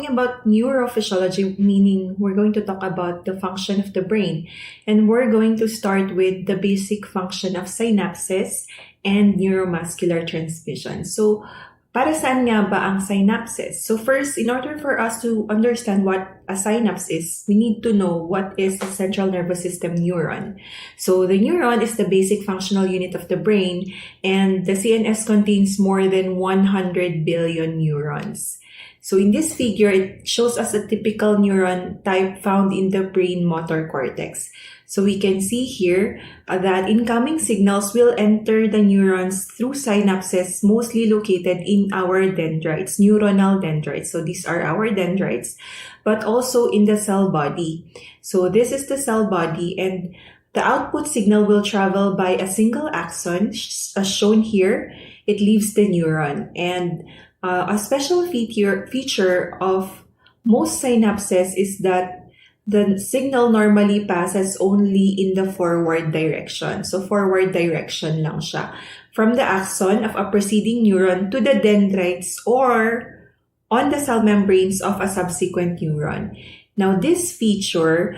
About neurophysiology, meaning we're going to talk about the function of the brain. And we're going to start with the basic function of synapses and neuromuscular transmission. So, para saan nga ba ang synapses? So first, in order for us to understand what a synapse is, we need to know what is the central nervous system neuron. So the neuron is the basic functional unit of the brain, and the CNS contains more than 100 billion neurons. So in this figure, it shows us a typical neuron type found in the brain motor cortex. So we can see here that incoming signals will enter the neurons through synapses mostly located in our dendrites, neuronal dendrites. So these are our dendrites, but also in the cell body. So this is the cell body, and the output signal will travel by a single axon, as shown here. It leaves the neuron, and a special feature of most synapses is that the signal normally passes only in the forward direction. So forward direction lang siya. From the axon of a preceding neuron to the dendrites or on the cell membranes of a subsequent neuron. Now this feature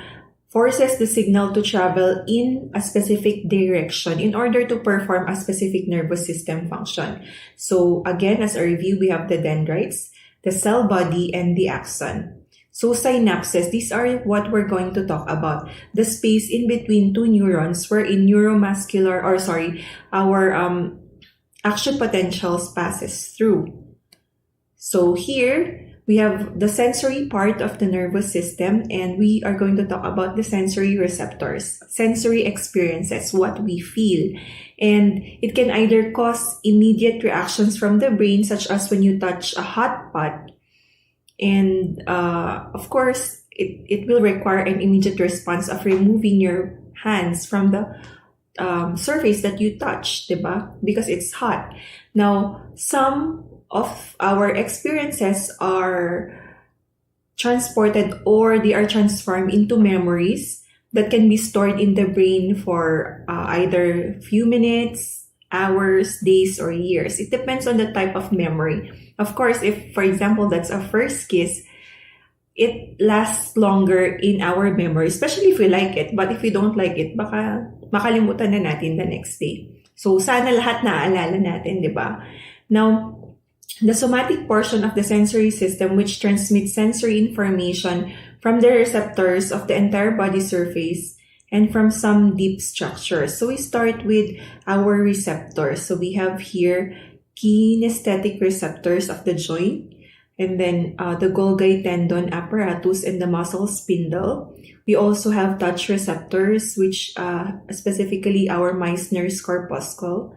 forces the signal to travel in a specific direction in order to perform a specific nervous system function. So again, as a review, we have the dendrites, the cell body, and the axon. So synapses, these are what we're going to talk about. The space in between two neurons wherein our action potentials passes through. So here, we have the sensory part of the nervous system, and we are going to talk about the sensory receptors, sensory experiences, what we feel. And it can either cause immediate reactions from the brain, such as when you touch a hot pot. And of course, it will require an immediate response of removing your hands from the surface that you touch, diba? Because it's hot. Now, some of our experiences are transported or they are transformed into memories that can be stored in the brain for either few minutes, hours, days, or years. It depends on the type of memory. Of course, if, for example, that's a first kiss, it lasts longer in our memory, especially if we like it. But if we don't like it, baka makalimutan na natin the next day. So, sana lahat naaalala natin, di ba? Now, the somatic portion of the sensory system, which transmits sensory information from the receptors of the entire body surface and from some deep structures. So we start with our receptors. So we have here kinesthetic receptors of the joint, and then the Golgi tendon apparatus and the muscle spindle. We also have touch receptors, which specifically our Meissner's corpuscle.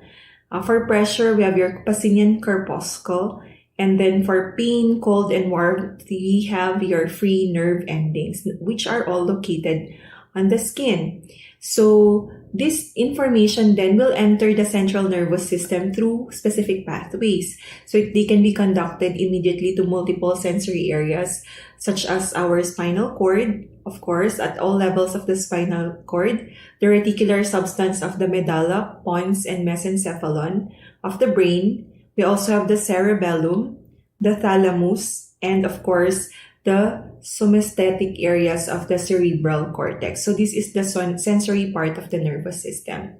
For pressure, we have your Pacinian corpuscle. And then for pain, cold, and warmth, we have your free nerve endings, which are all located on the skin. So this information then will enter the central nervous system through specific pathways. So they can be conducted immediately to multiple sensory areas, such as our spinal cord, of course, at all levels of the spinal cord, the reticular substance of the medulla, pons, and mesencephalon of the brain. We also have the cerebellum, the thalamus, and of course, the somesthetic areas of the cerebral cortex. So this is the sensory part of the nervous system.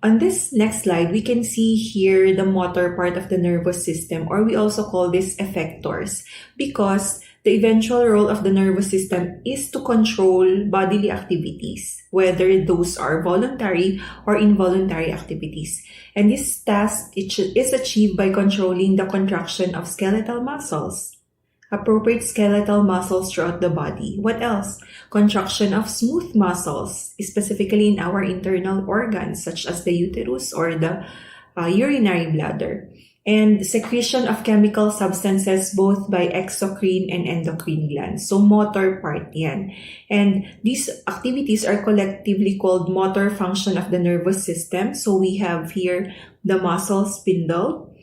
On this next slide, we can see here the motor part of the nervous system, or we also call this effectors, because the eventual role of the nervous system is to control bodily activities, whether those are voluntary or involuntary activities. And this task is achieved by controlling the contraction of skeletal muscles, appropriate skeletal muscles throughout the body. What else? Contraction of smooth muscles, specifically in our internal organs, such as the uterus or the urinary bladder. And secretion of chemical substances both by exocrine and endocrine glands. So motor part yan. And these activities are collectively called motor function of the nervous system. So we have here the muscle spindle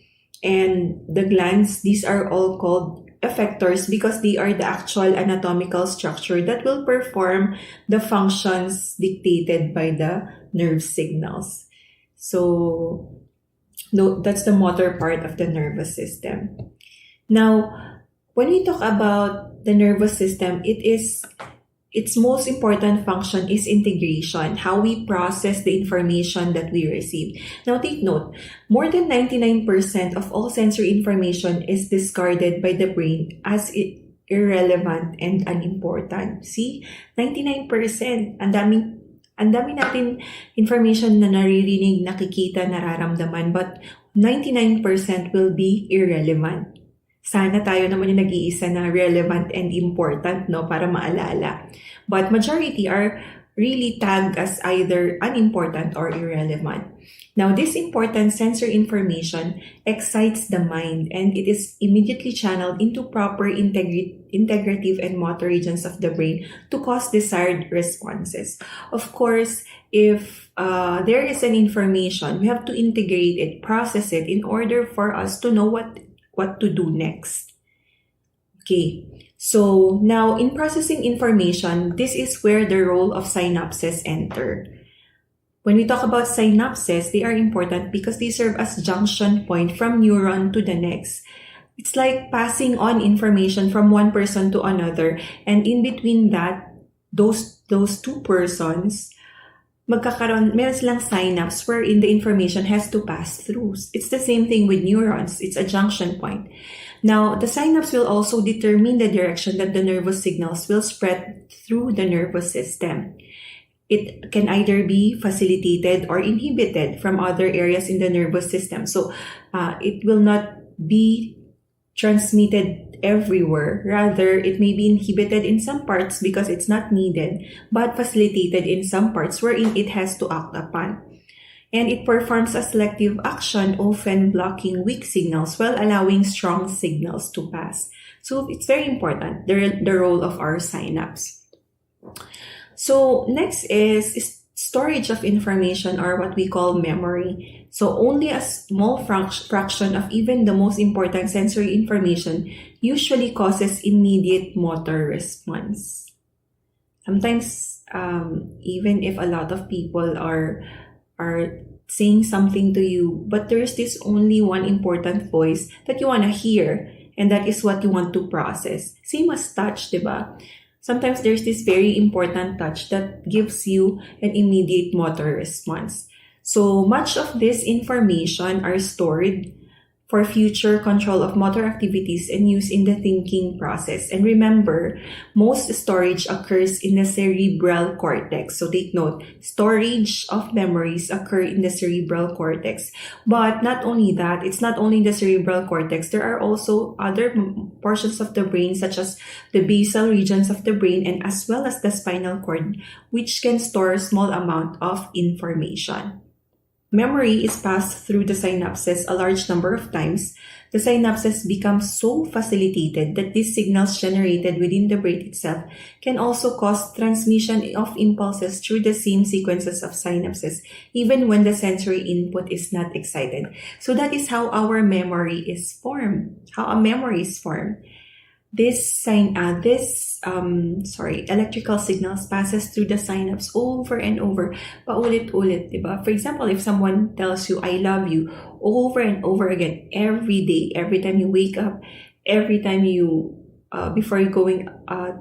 and the glands. These are all called effectors because they are the actual anatomical structure that will perform the functions dictated by the nerve signals. So no, that's the motor part of the nervous system. Now, When we talk about the nervous system, its most important function is integration, how we process the information that we receive. Now take note, more than 99% of all sensory information is discarded by the brain as irrelevant and unimportant. See? 99%. Ang dami natin information na naririnig, nakikita, nararamdaman, but 99% will be irrelevant. Sana tayo naman yung nag-iisa na relevant and important, no, para maalala. But majority are really tagged as either unimportant or irrelevant. Now, this important sensory information excites the mind and it is immediately channeled into proper integrative and motor regions of the brain to cause desired responses. Of course, if there is an information, we have to integrate it, process it in order for us to know what to do next. Okay, so now in processing information, this is where the role of synapses enter. When we talk about synapses, they are important because they serve as junction point from neuron to the next. It's like passing on information from one person to another, and in between that, those two persons, meron silang synapse wherein the information has to pass through. It's the same thing with neurons. It's a junction point. Now, the synapse will also determine the direction that the nervous signals will spread through the nervous system. It can either be facilitated or inhibited from other areas in the nervous system. So, it will not be transmitted everywhere. Rather, it may be inhibited in some parts because it's not needed, but facilitated in some parts wherein it has to act upon. And it performs a selective action, often blocking weak signals while allowing strong signals to pass. So it's very important, the role of our synapse. So next is storage of information, or what we call memory. So only a small fraction of even the most important sensory information usually causes immediate motor response. Sometimes, even if a lot of people are saying something to you, but there's this only one important voice that you want to hear, and that is what you want to process. Same as touch, diba? Sometimes there's this very important touch that gives you an immediate motor response. So much of this information are stored for future control of motor activities and use in the thinking process. And remember, most storage occurs in the cerebral cortex. So take note, storage of memories occur in the cerebral cortex. But not only that, it's not only in the cerebral cortex. There are also other portions of the brain, such as the basal regions of the brain and as well as the spinal cord, which can store a small amount of information. Memory is passed through the synapses a large number of times. The synapses become so facilitated that these signals generated within the brain itself can also cause transmission of impulses through the same sequences of synapses, even when the sensory input is not excited. So that is how our memory is formed, how a memory is formed. Electrical signals passes through the synapse over and over, paulit-ulit, diba? For example, if someone tells you, I love you, over and over again, every day, every time you wake up, every time you, before you going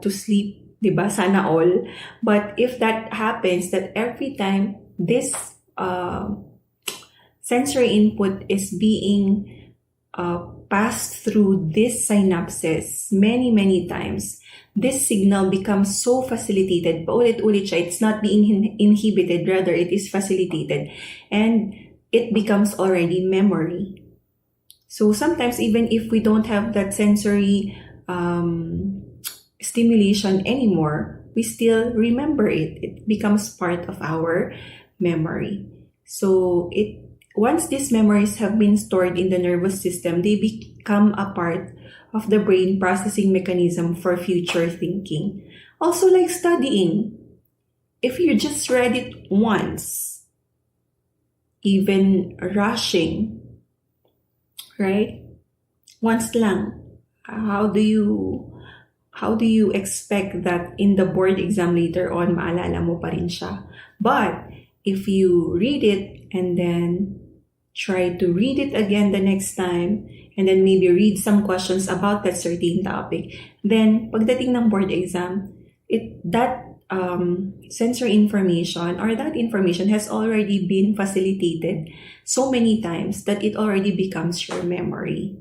to sleep, diba? Sana all. But if that happens, that every time this sensory input is being passed through these synapses many times, this signal becomes so facilitated. Paulit-ulit siya. It's not being inhibited, rather it is facilitated. And it becomes already memory. So sometimes even if we don't have that sensory stimulation anymore, we still remember it. It becomes part of our memory. So once these memories have been stored in the nervous system, they become a part of the brain processing mechanism for future thinking. Also, like studying. If you just read it once, even rushing, right? Once lang. How do you expect that in the board exam later on, maalala mo pa rin siya? But if you read it and then try to read it again the next time, and then maybe read some questions about that certain topic. Then, pagdating ng board exam, that sensory information or that information has already been facilitated so many times that it already becomes your memory.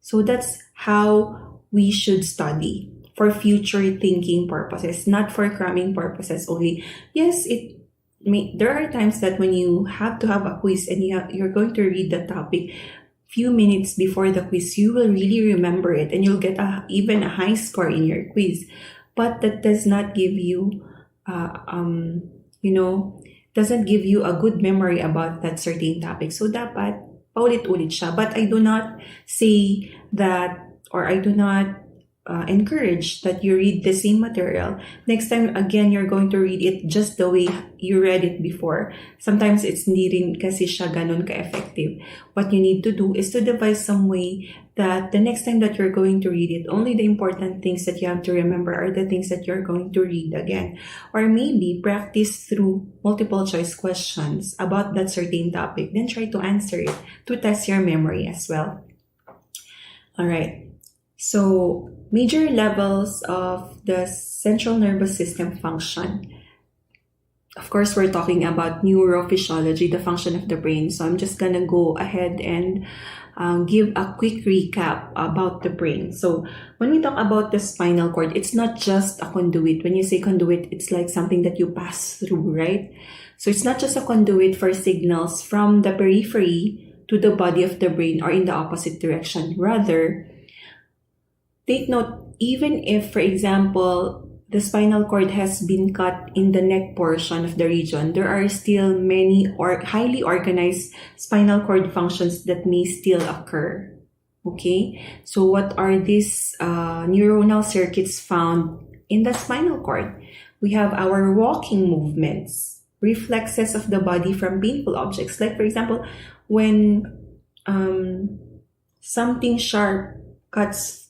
So that's how we should study, for future thinking purposes, not for cramming purposes only. Yes, there are times that when you have to have a quiz and you're going to read the topic few minutes before the quiz, you will really remember it and you'll get even a high score in your quiz. But that does not give you, doesn't give you a good memory about that certain topic. So dapat paulit-ulit siya. But I do not say that, or I do not encourage that you read the same material. Next time, again, you're going to read it just the way you read it before. Sometimes it's hindi rin kasi siya ganun ka-effective. What you need to do is to devise some way that the next time that you're going to read it, only the important things that you have to remember are the things that you're going to read again. Or maybe practice through multiple choice questions about that certain topic, then try to answer it to test your memory as well. All right. So, major levels of the central nervous system function. Of course, we're talking about neurophysiology, the function of the brain. So I'm just gonna go ahead and give a quick recap about the brain. So when we talk about the spinal cord, it's not just a conduit. When you say conduit, it's like something that you pass through, right? So it's not just a conduit for signals from the periphery to the body of the brain or in the opposite direction. Rather, take note, even if, for example, the spinal cord has been cut in the neck portion of the region, there are still many highly organized spinal cord functions that may still occur. Okay? So what are these neuronal circuits found in the spinal cord? We have our walking movements, reflexes of the body from painful objects. Like, for example, when something sharp cuts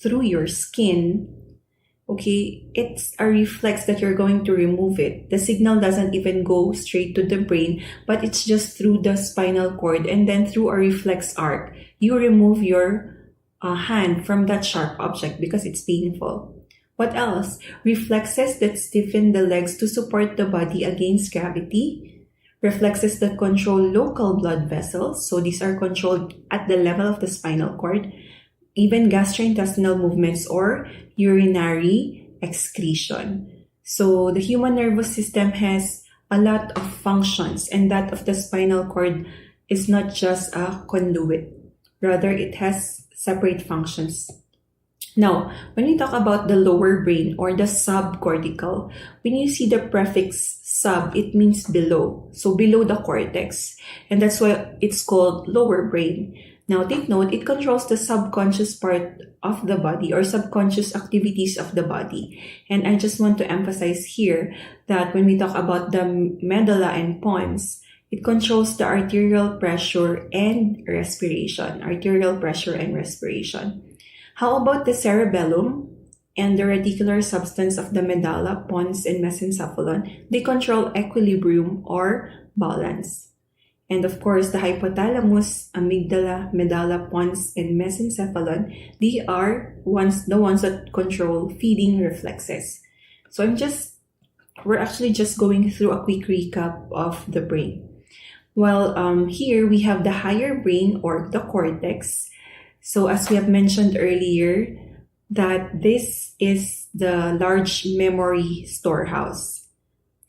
through your skin, okay, it's a reflex that you're going to remove it. The signal doesn't even go straight to the brain, but it's just through the spinal cord, and then through a reflex arc, you remove your hand from that sharp object because it's painful. What else? Reflexes that stiffen the legs to support the body against gravity. Reflexes that control local blood vessels. So these are controlled at the level of the spinal cord. Even gastrointestinal movements or urinary excretion. So the human nervous system has a lot of functions, and that of the spinal cord is not just a conduit. Rather, it has separate functions. Now, when we talk about the lower brain or the subcortical, when you see the prefix sub, it means below. So below the cortex. And that's why it's called lower brain. Now, take note, it controls the subconscious part of the body or subconscious activities of the body. And I just want to emphasize here that when we talk about the medulla and pons, it controls the arterial pressure and respiration. Arterial pressure and respiration. How about the cerebellum and the reticular substance of the medulla, pons, and mesencephalon? They control equilibrium or balance. And of course, the hypothalamus, amygdala, medulla, pons, and mesencephalon, they are the ones that control feeding reflexes. So we're actually just going through a quick recap of the brain. Well, here we have the higher brain or the cortex. So as we have mentioned earlier, that this is the large memory storehouse.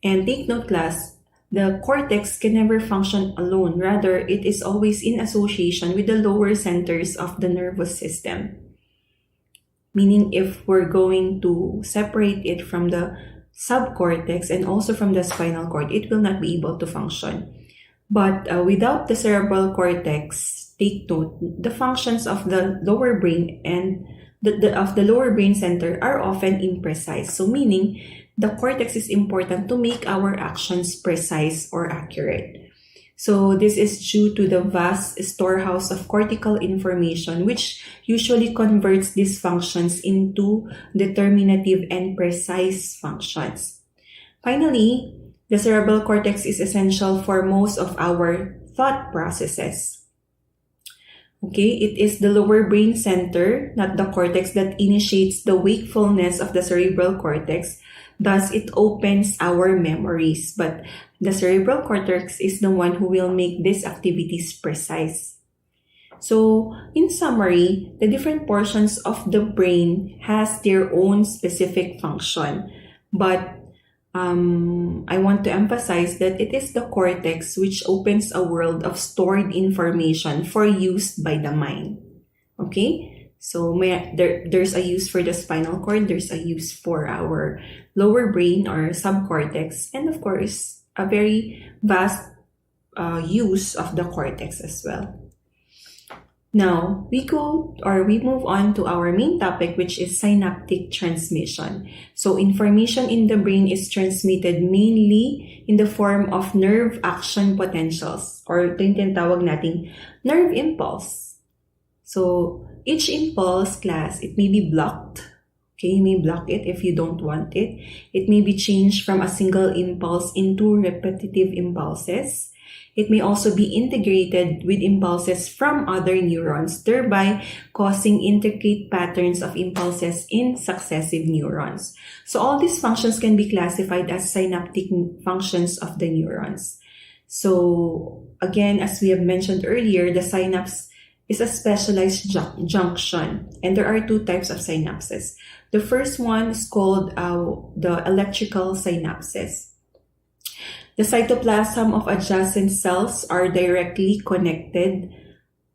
And take note, class, the cortex can never function alone. Rather, it is always in association with the lower centers of the nervous system. Meaning, if we're going to separate it from the subcortex and also from the spinal cord, it will not be able to function. But without the cerebral cortex, take note, the functions of the lower brain and of the lower brain center are often imprecise. So meaning, the cortex is important to make our actions precise or accurate. So this is due to the vast storehouse of cortical information, which usually converts these functions into determinative and precise functions. Finally, the cerebral cortex is essential for most of our thought processes. Okay, it is the lower brain center, not the cortex, that initiates the wakefulness of the cerebral cortex. Thus, it opens our memories. But the cerebral cortex is the one who will make these activities precise. So, in summary, the different portions of the brain has their own specific function. But I want to emphasize that it is the cortex which opens a world of stored information for use by the mind. Okay? So there's a use for the spinal cord, there's a use for our lower brain or subcortex, and of course, a very vast use of the cortex as well. Now, we move on to our main topic, which is synaptic transmission. So, information in the brain is transmitted mainly in the form of nerve action potentials, or ito yung tinatawag nating nerve impulse. So, each impulse, class, it may be blocked. Okay, you may block it if you don't want it. It may be changed from a single impulse into repetitive impulses. It may also be integrated with impulses from other neurons, thereby causing intricate patterns of impulses in successive neurons. So all these functions can be classified as synaptic functions of the neurons. So again, as we have mentioned earlier, the synapse is a specialized junction, and there are two types of synapses. The first one is called the electrical synapses. The cytoplasm of adjacent cells are directly connected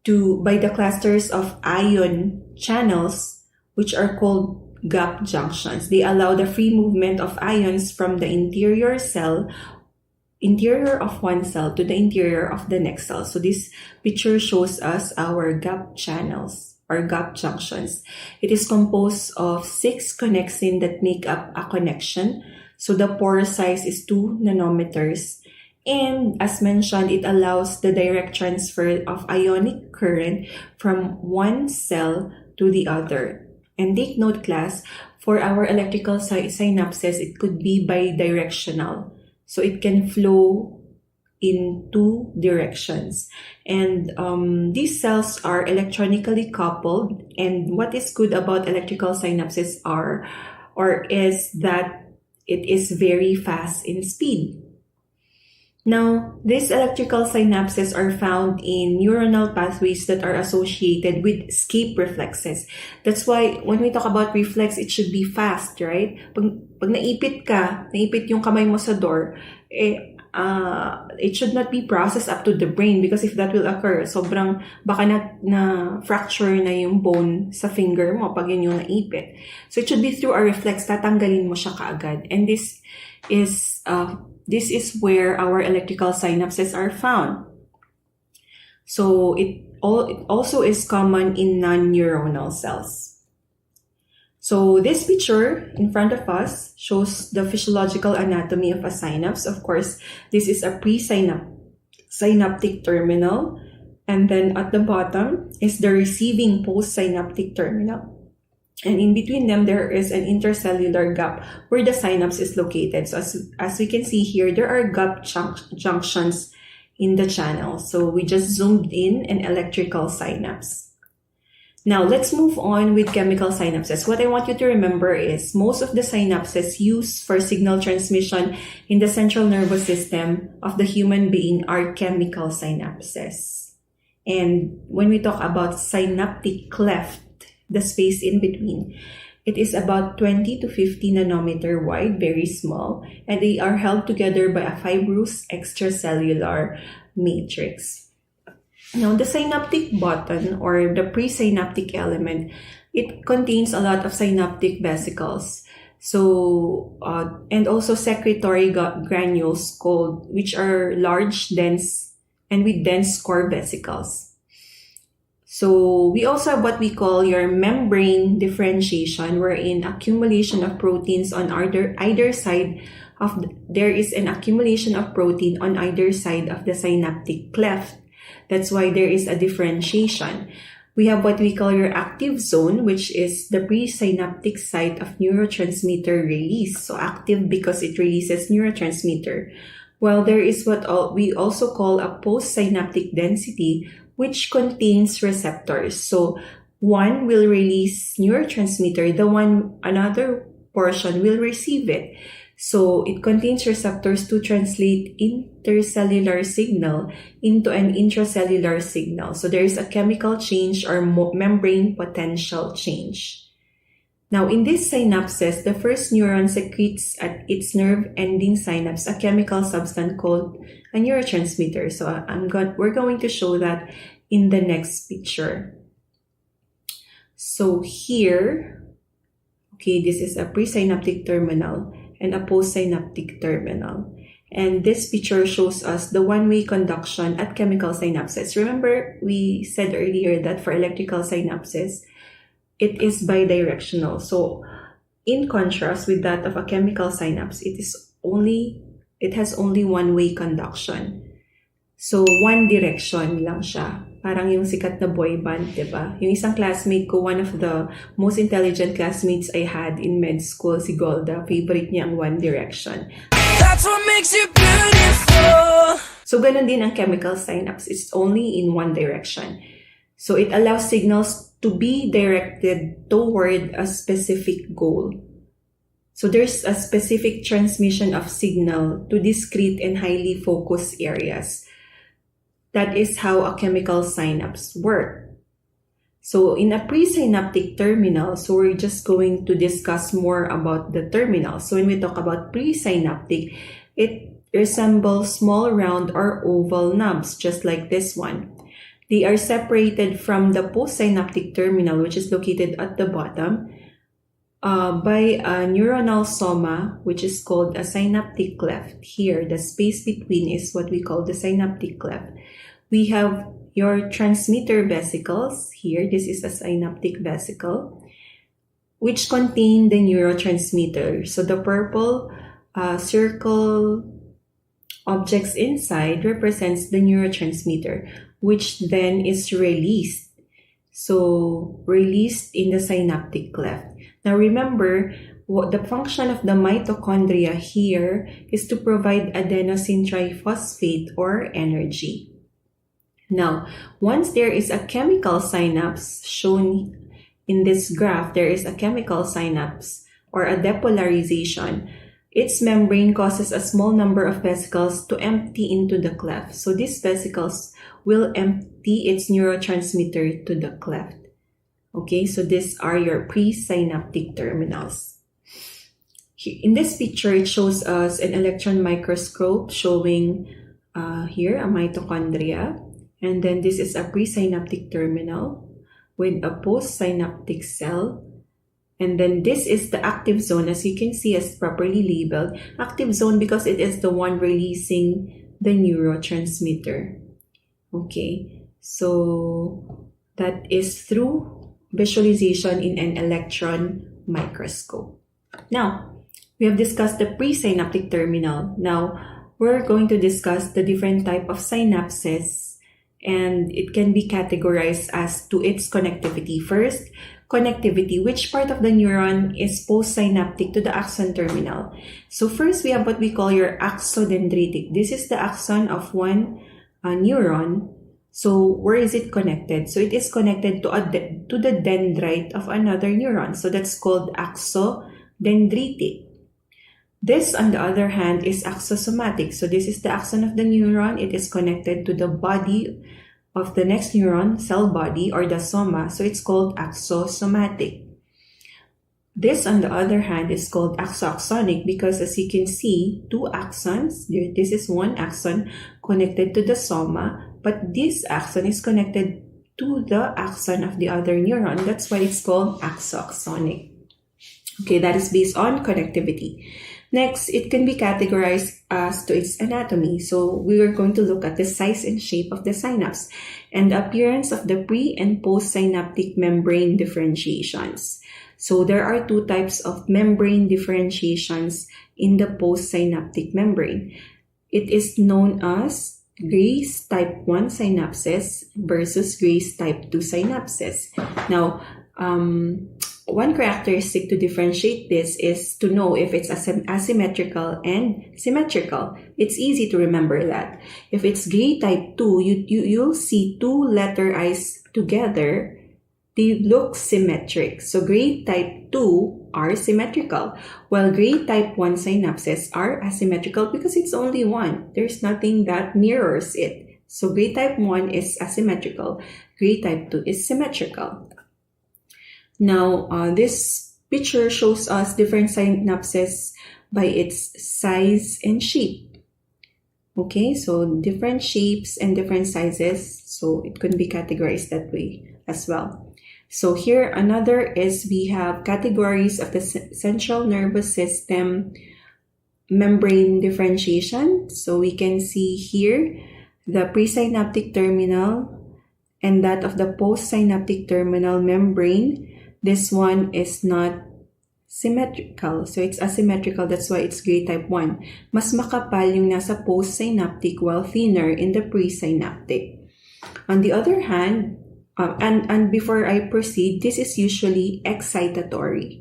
by the clusters of ion channels, which are called gap junctions. They allow the free movement of ions from the interior of one cell to the interior of the next cell. So this picture shows us our gap channels or gap junctions. It is composed of 6 connexin that make up a connection. So the pore size is 2 nanometers. And as mentioned, it allows the direct transfer of ionic current from one cell to the other. And take note, class, for our electrical synapses, it could be bidirectional. So it can flow in 2 directions. And these cells are electronically coupled. And what is good about electrical synapses is that it is very fast in speed. Now, these electrical synapses are found in neuronal pathways that are associated with escape reflexes. That's why when we talk about reflex, it should be fast, right? Pag naipit yung kamay mo sa door, it should not be processed up to the brain, because if that will occur, sobrang baka na fracture na yung bone sa finger mo pag yun yung naipit. So it should be through a reflex, tatanggalin mo siya kaagad. And this is where our electrical synapses are found. So it also is common in non-neuronal cells. So this picture in front of us shows the physiological anatomy of a synapse. Of course, this is a pre-synaptic terminal. And then at the bottom is the receiving postsynaptic terminal. And in between them, there is an intercellular gap where the synapse is located. So as we can see here, there are gap junctions in the channel. So we just zoomed in an electrical synapse. Now, let's move on with chemical synapses. What I want you to remember is most of the synapses used for signal transmission in the central nervous system of the human being are chemical synapses. And when we talk about synaptic cleft, the space in between, it is about 20 to 50 nanometer wide, very small, and they are held together by a fibrous extracellular matrix. Now, the synaptic button or the presynaptic element, it contains a lot of synaptic vesicles. So, and also secretory granules which are large, dense, and with dense core vesicles. So, we also have what we call your membrane differentiation, wherein accumulation of proteins on either side there is an accumulation of protein on either side of the synaptic cleft. That's why there is a differentiation. We have what we call your active zone, which is the presynaptic site of neurotransmitter release. So active because it releases neurotransmitter. Well, there is what we also call a postsynaptic density, which contains receptors. So one will release neurotransmitter, another portion will receive it. So it contains receptors to translate intercellular signal into an intracellular signal. So there is a chemical change or membrane potential change. Now, in these synapses, the first neuron secretes at its nerve-ending synapse a chemical substance called a neurotransmitter. So we're going to show that in the next picture. So here, okay, this is a presynaptic terminal and a postsynaptic terminal. And this picture shows us the one-way conduction at chemical synapses. Remember, we said earlier that for electrical synapses, it is bidirectional. So in contrast with that of a chemical synapse, it has only one-way conduction. So one direction lang siya. Parang yung sikat na boy band, diba? Yung isang classmate ko, one of the most intelligent classmates I had in med school, si Golda, favorite niya ang One Direction. That's what makes you beautiful. So ganun din ang chemical synapse. It's only in one direction. So it allows signals to be directed toward a specific goal. So there's a specific transmission of signal to discrete and highly focused areas. That is how a chemical synapse works. So in a presynaptic terminal, so we're just going to discuss more about the terminal. So when we talk about presynaptic, it resembles small round or oval knobs, just like this one. They are separated from the postsynaptic terminal, which is located at the bottom, by a neuronal soma, which is called a synaptic cleft. Here, the space between is what we call the synaptic cleft. We have your transmitter vesicles. Here, this is a synaptic vesicle, which contain the neurotransmitter. So the purple circle objects inside represents the neurotransmitter, which then is released. So released in the synaptic cleft. Now remember, the function of the mitochondria here is to provide adenosine triphosphate or energy. Now, once there is a chemical synapse shown in this graph, there is a chemical synapse or a depolarization. Its membrane causes a small number of vesicles to empty into the cleft. So these vesicles will empty its neurotransmitter to the cleft. Okay, so these are your presynaptic terminals. In this picture, it shows us an electron microscope showing here a mitochondria. And then this is a presynaptic terminal with a postsynaptic cell. And then this is the active zone, as you can see, as properly labeled. Active zone because it is the one releasing the neurotransmitter. Okay, so that is through visualization in an electron microscope. Now, we have discussed the presynaptic terminal. Now, we're going to discuss the different type of synapses, and it can be categorized as to its connectivity. First, connectivity. Which part of the neuron is postsynaptic to the axon terminal? So first, we have what we call your axodendritic. This is the axon of one neuron. So where is it connected? So it is connected to the dendrite of another neuron. So that's called axodendritic. This, on the other hand, is axosomatic. So this is the axon of the neuron. It is connected to the body of the next neuron, cell body, or the soma. So it's called axosomatic. This, on the other hand, is called axoaxonic because, as you can see, two axons. This is one axon connected to the soma, but this axon is connected to the axon of the other neuron. That's why it's called axoaxonic. Okay, that is based on connectivity. Next, it can be categorized as to its anatomy. So we are going to look at the size and shape of the synapse and the appearance of the pre- and post-synaptic membrane differentiations. So there are two types of membrane differentiations in the post-synaptic membrane. It is known as Grace type 1 synapses versus Grace type 2 synapses. Now, one characteristic to differentiate this is to know if it's asymmetrical and symmetrical. It's easy to remember that. If it's gray type 2, you'll see two letter I's together. They look symmetric. So gray type 2 are symmetrical, while gray type 1 synapses are asymmetrical because it's only one. There's nothing that mirrors it. So gray type 1 is asymmetrical, gray type 2 is symmetrical. Now, this picture shows us different synapses by its size and shape. Okay, so different shapes and different sizes, so it could be categorized that way as well. So here another is we have categories of the central nervous system membrane differentiation. So we can see here the presynaptic terminal and that of the postsynaptic terminal membrane. This one is not symmetrical. So it's asymmetrical. That's why it's gray type 1. Mas makapal yung nasa postsynaptic while thinner in the presynaptic. On the other hand, and before I proceed, this is usually excitatory.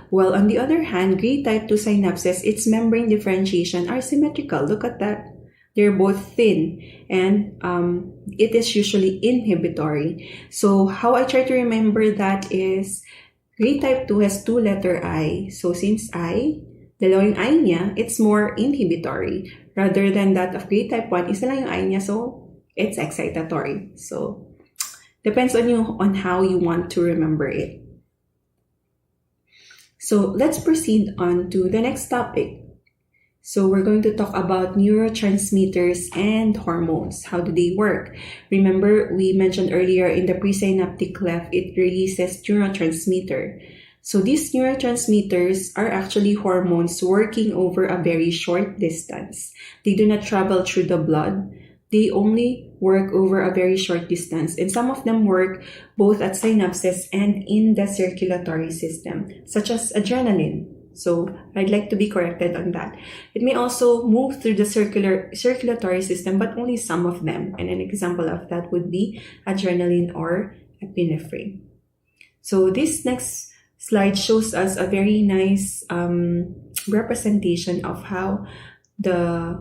While on the other hand, gray type 2 synapses, its membrane differentiation are symmetrical. Look at that. They're both thin, and it is usually inhibitory. So how I try to remember that is gray type 2 has two letter I. So since I, dalawa yung I niya, it's more inhibitory. Rather than that of gray type 1, isa lang yung I niya, so it's excitatory. So depends on you on how you want to remember it. So let's proceed on to the next topic. So we're going to talk about neurotransmitters and hormones. How do they work? Remember, we mentioned earlier in the presynaptic cleft, it releases neurotransmitter. So these neurotransmitters are actually hormones working over a very short distance. They do not travel through the blood. They only work over a very short distance. And some of them work both at synapses and in the circulatory system, such as adrenaline. So I'd like to be corrected on that. It may also move through the circulatory system, but only some of them. And an example of that would be adrenaline or epinephrine. So this next slide shows us a very nice representation of how the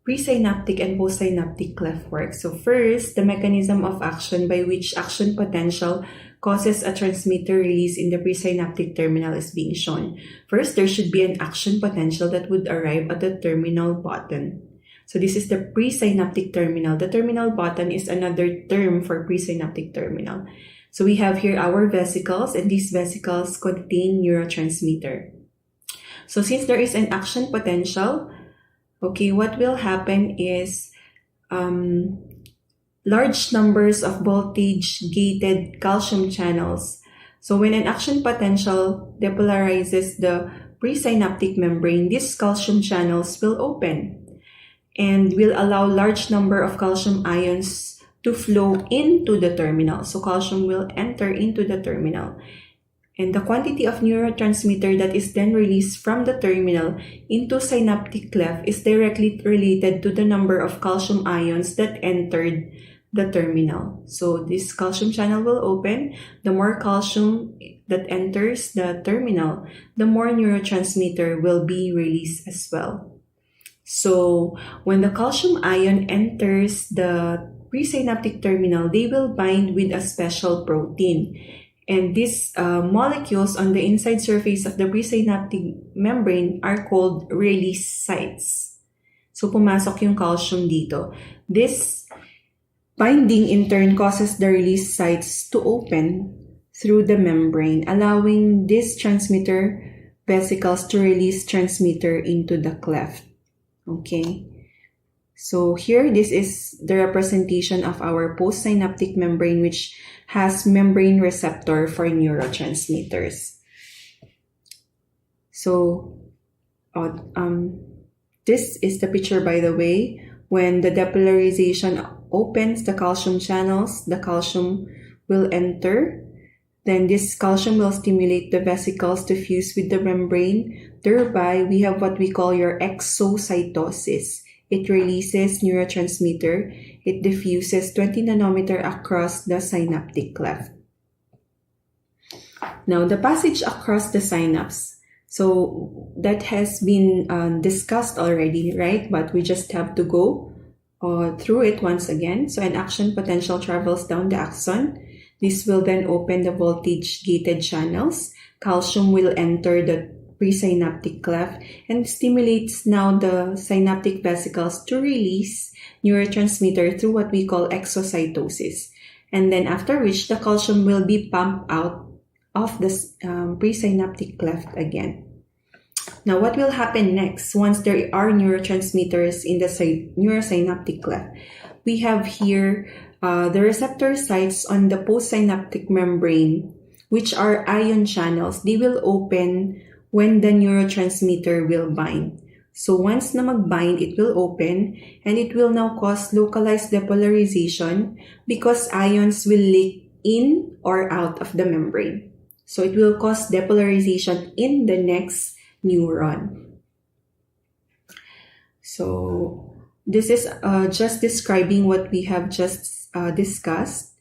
presynaptic and postsynaptic cleft works. So first, the mechanism of action by which action potential causes a transmitter release in the presynaptic terminal is being shown. First, there should be an action potential that would arrive at the terminal button. So this is the presynaptic terminal. The terminal button is another term for presynaptic terminal. So we have here our vesicles, and these vesicles contain neurotransmitter. So since there is an action potential, okay, what will happen is large numbers of voltage-gated calcium channels. So when an action potential depolarizes the presynaptic membrane, these calcium channels will open and will allow large number of calcium ions to flow into the terminal. So calcium will enter into the terminal. And the quantity of neurotransmitter that is then released from the terminal into synaptic cleft is directly related to the number of calcium ions that entered the terminal. So this calcium channel will open. The more calcium that enters the terminal, the more neurotransmitter will be released as well. So when the calcium ion enters the presynaptic terminal, they will bind with a special protein. And these molecules on the inside surface of the presynaptic membrane are called release sites. So pumasok yung calcium dito. This binding in turn causes the release sites to open through the membrane, allowing these transmitter vesicles to release transmitter into the cleft. Okay. So here, this is the representation of our postsynaptic membrane, which has membrane receptor for neurotransmitters. So this is the picture, by the way. When the depolarization opens the calcium channels, the calcium will enter. Then this calcium will stimulate the vesicles to fuse with the membrane. Thereby, we have what we call your exocytosis. It releases neurotransmitter. It diffuses 20 nanometer across the synaptic cleft. Now, the passage across the synapse. So that has been discussed already, right? But we just have to go through it once again. So an action potential travels down the axon. This will then open the voltage-gated channels. Calcium will enter the presynaptic cleft and stimulates now the synaptic vesicles to release neurotransmitter through what we call exocytosis. And then after which, the calcium will be pumped out of the presynaptic cleft again. Now, what will happen next once there are neurotransmitters in the neurosynaptic cleft? We have here the receptor sites on the postsynaptic membrane, which are ion channels. They will open when the neurotransmitter will bind. So once na mag-bind, it will open and it will now cause localized depolarization because ions will leak in or out of the membrane. So it will cause depolarization in the next neuron. So this is just describing what we have just discussed.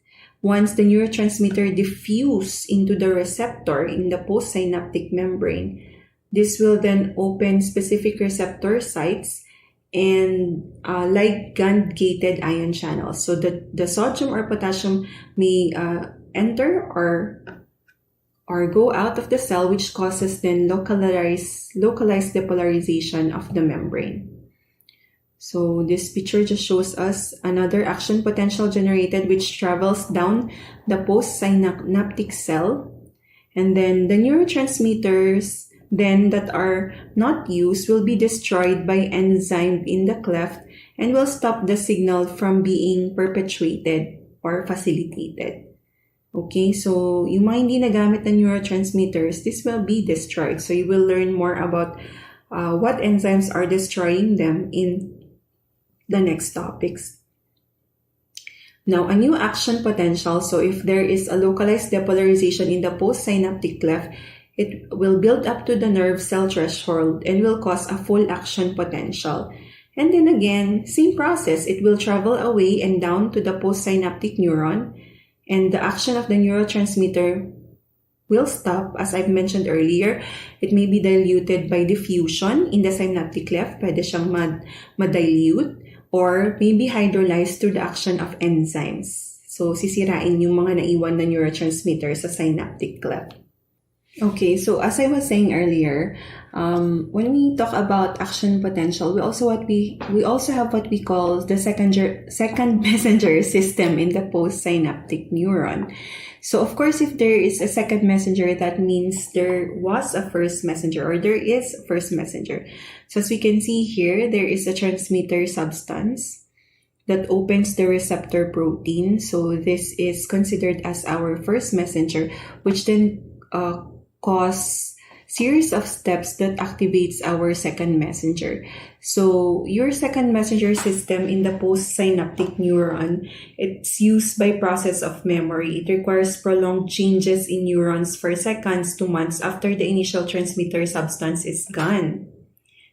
Once the neurotransmitter diffuse into the receptor in the postsynaptic membrane, this will then open specific receptor sites and ligand-gated ion channels. So the sodium or potassium may enter or go out of the cell, which causes then localized depolarization of the membrane. So this picture just shows us another action potential generated which travels down the postsynaptic cell, and then the neurotransmitters then that are not used will be destroyed by enzyme in the cleft and will stop the signal from being perpetuated or facilitated. Okay, so yung mga hindi nagamit na neurotransmitters, this will be destroyed. So you will learn more about what enzymes are destroying them in the next topics. Now, a new action potential. So if there is a localized depolarization in the postsynaptic cleft, it will build up to the nerve cell threshold and will cause a full action potential. And then again, same process. It will travel away and down to the postsynaptic neuron, and the action of the neurotransmitter will stop. As I've mentioned earlier, it may be diluted by diffusion in the synaptic cleft. Pwede siyang ma-dilute or may be hydrolyzed through the action of enzymes. So, sisirain yung mga naiwan na neurotransmitter sa synaptic cleft. Okay, so as I was saying earlier, when we talk about action potential, we also have what we call the second messenger system in the postsynaptic neuron. So of course, if there is a second messenger, that means there was a first messenger or there is a first messenger. So as we can see here, there is a transmitter substance that opens the receptor protein. So this is considered as our first messenger, which then cause series of steps that activates our second messenger. So your second messenger system in the postsynaptic neuron, it's used by process of memory. It requires prolonged changes in neurons for seconds to months after the initial transmitter substance is gone.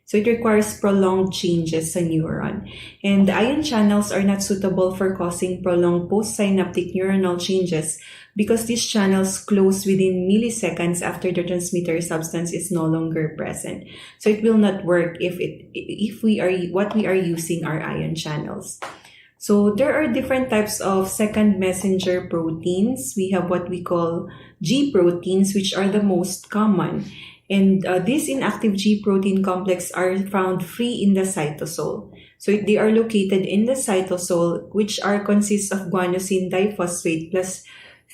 So it requires prolonged changes sa neuron. And the ion channels are not suitable for causing prolonged postsynaptic neuronal changes because these channels close within milliseconds after the transmitter substance is no longer present. So it will not work if what we are using are ion channels. So there are different types of second messenger proteins. We have what we call G proteins, which are the most common. And these inactive G protein complex are found free in the cytosol. So they are located in the cytosol, which consists of guanosine diphosphate plus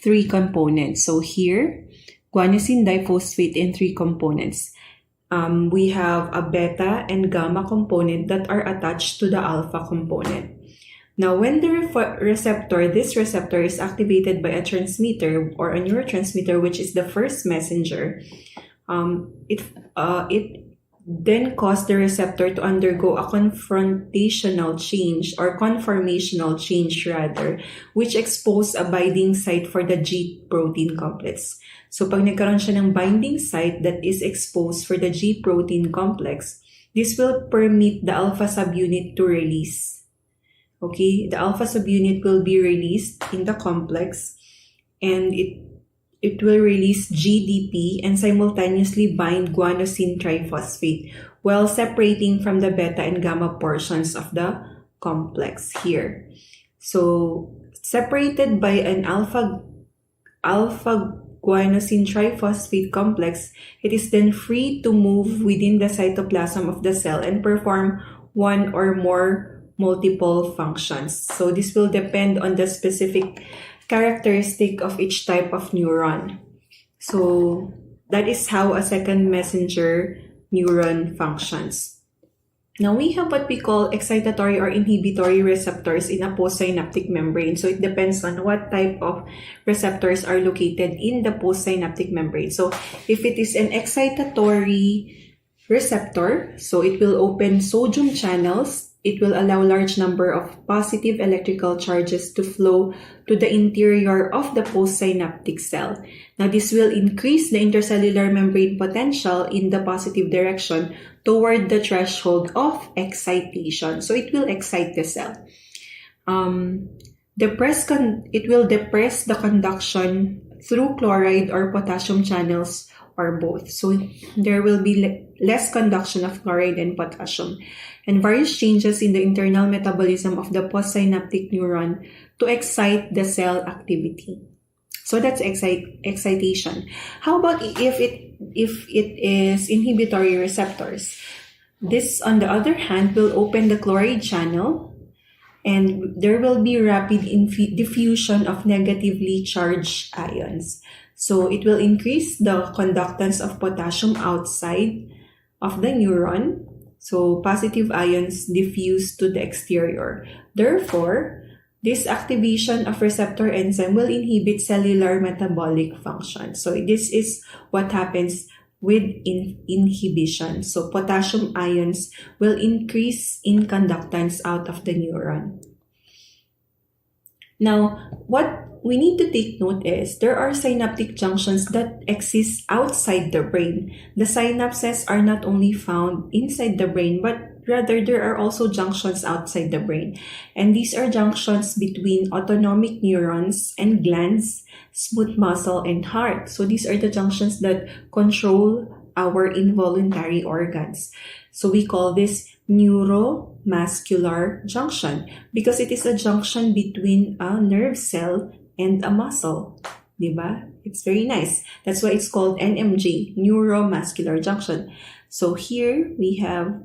3 components. So here, guanosine diphosphate in 3 components. We have a beta and gamma component that are attached to the alpha component. Now, when the this receptor is activated by a transmitter or a neurotransmitter, which is the first messenger, it then caused the receptor to undergo a conformational change, which exposed a binding site for the G protein complex. So pag nagkaroon siya ng binding site that is exposed for the G protein complex, this will permit the alpha subunit to release. Okay, the alpha subunit will be released in the complex, and it will release GDP and simultaneously bind guanosine triphosphate while separating from the beta and gamma portions of the complex here. So separated by an alpha guanosine triphosphate complex, it is then free to move within the cytoplasm of the cell and perform one or more multiple functions. So this will depend on the specific characteristic of each type of neuron. So that is how a second messenger neuron functions. Now we have what we call excitatory or inhibitory receptors in a postsynaptic membrane. So it depends on what type of receptors are located in the postsynaptic membrane. So if it is an excitatory receptor, so it will open sodium channels. It will allow large number of positive electrical charges to flow to the interior of the postsynaptic cell. Now, this will increase the intercellular membrane potential in the positive direction toward the threshold of excitation. So, it will excite the cell. It will depress the conduction through chloride or potassium channels or both. So there will be less conduction of chloride and potassium, and various changes in the internal metabolism of the postsynaptic neuron to excite the cell activity. So that's excitation. How about if it is inhibitory receptors? This, on the other hand, will open the chloride channel, and there will be rapid diffusion of negatively charged ions. So it will increase the conductance of potassium outside of the neuron. So positive ions diffuse to the exterior. Therefore, this activation of receptor enzyme will inhibit cellular metabolic function. So this is what happens with inhibition. So potassium ions will increase in conductance out of the neuron. Now, what we need to take note is there are synaptic junctions that exist outside the brain. The synapses are not only found inside the brain, but rather there are also junctions outside the brain. And these are junctions between autonomic neurons and glands, smooth muscle, and heart. So these are the junctions that control our involuntary organs. So we call this neuromuscular junction because it is a junction between a nerve cell and a muscle. Diba? It's very nice. That's why it's called NMJ, neuromuscular junction. So here we have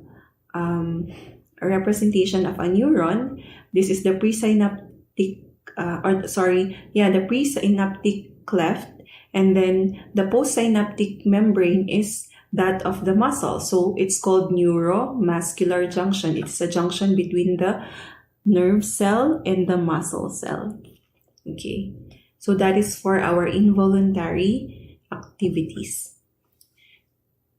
a representation of a neuron. This is the presynaptic, the presynaptic cleft, and then the postsynaptic membrane is that of the muscle. So it's called neuromuscular junction. It's a junction between the nerve cell and the muscle cell. Okay, so that is for our involuntary activities.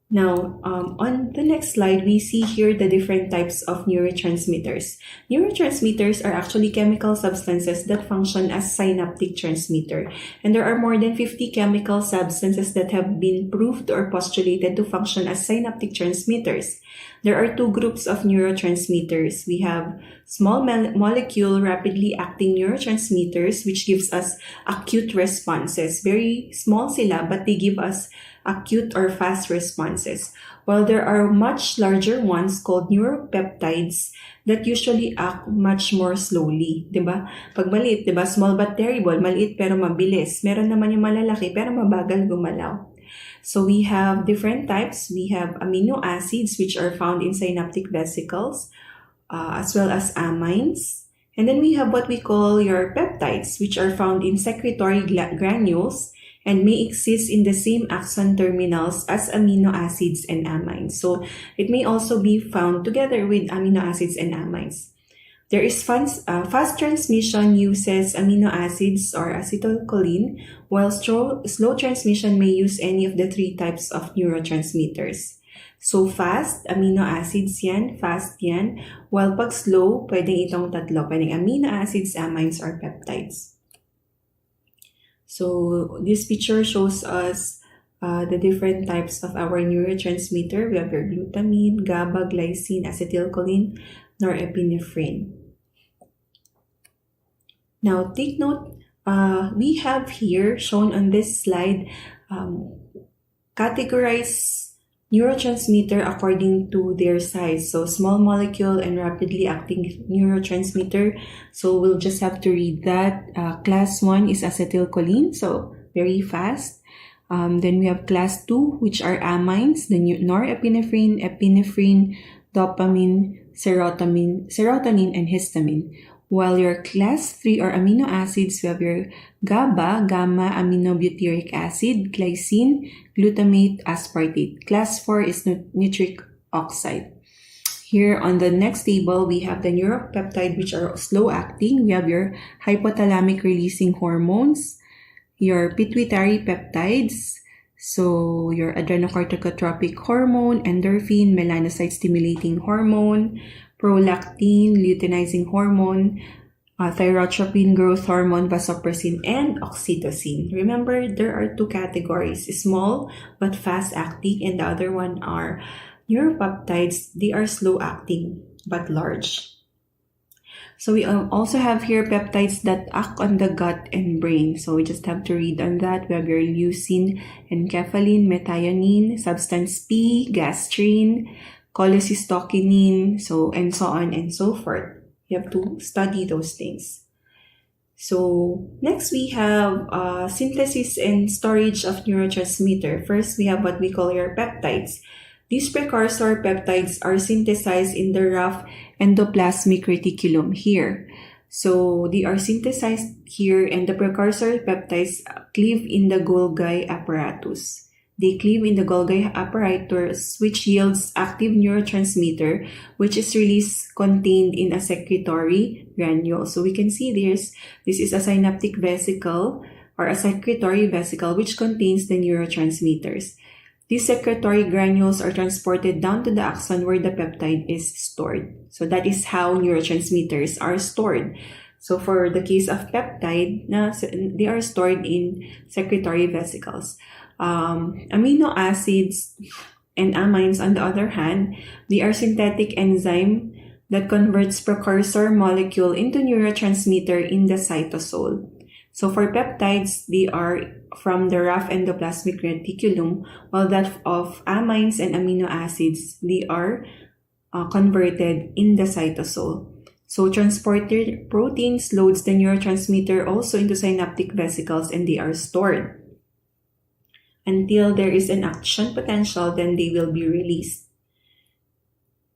Now, on the next slide, we see here the different types of neurotransmitters. Neurotransmitters are actually chemical substances that function as synaptic transmitter. And there are more than 50 chemical substances that have been proved or postulated to function as synaptic transmitters. There are two groups of neurotransmitters. We have small molecule rapidly acting neurotransmitters, which gives us acute responses. Very small sila, but they give us acute or fast responses. While there are much larger ones called neuropeptides that usually act much more slowly. Diba? Pag maliit, diba? Small but terrible. Maliit pero mabilis. Meron naman yung malalaki pero mabagal gumalaw. So we have different types. We have amino acids, which are found in synaptic vesicles, as well as amines. And then we have what we call your peptides, which are found in secretory granules and may exist in the same axon terminals as amino acids and amines. So it may also be found together with amino acids and amines. There is fast transmission uses amino acids or acetylcholine, while slow transmission may use any of the three types of neurotransmitters. So fast, amino acids yan, fast yan, while pag slow, pwedeng itong tatlo, pwedeng amino acids, amines, or peptides. So this picture shows us the different types of our neurotransmitter. We have your glutamine, GABA, glycine, acetylcholine, norepinephrine. Now, take note we have here shown on this slide categorize neurotransmitter according to their size. So small molecule and rapidly acting neurotransmitter. So we'll just have to read that. Class 1 is acetylcholine, so very fast. Then we have class 2, which are amines, the norepinephrine, epinephrine, dopamine, serotonin, and histamine. While your class 3 are amino acids, we have your GABA, gamma-aminobutyric acid, glycine, glutamate, aspartate. Class 4 is nitric oxide. Here on the next table, we have the neuropeptide, which are slow-acting. We have your hypothalamic releasing hormones, your pituitary peptides, so your adrenocorticotropic hormone, endorphin, melanocyte-stimulating hormone, prolactin, luteinizing hormone, thyrotropin growth hormone, vasopressin, and oxytocin. Remember, there are two categories, small but fast-acting, and the other one are neuropeptides. They are slow-acting but large. So we also have here peptides that act on the gut and brain. So we just have to read on that. We have your leucine, enkephalin, methionine, substance P, gastrin, cholecystokinin, and so on and so forth. You have to study those things. So next we have synthesis and storage of neurotransmitter. First, we have what we call your peptides. These precursor peptides are synthesized in the rough endoplasmic reticulum here. So they are synthesized here, and the precursor peptides cleave in the Golgi apparatus. They cleave in the Golgi apparatus, which yields active neurotransmitter, which is released contained in a secretory granule. So we can see this is a synaptic vesicle or a secretory vesicle which contains the neurotransmitters. These secretory granules are transported down to the axon where the peptide is stored. So that is how neurotransmitters are stored. So for the case of peptide, they are stored in secretory vesicles. Amino acids and amines, on the other hand, they are synthetic enzyme that converts precursor molecule into neurotransmitter in the cytosol. So for peptides, they are from the rough endoplasmic reticulum, while that of amines and amino acids, they are converted in the cytosol. So transported proteins loads the neurotransmitter also into synaptic vesicles, and they are stored until there is an action potential, then they will be released.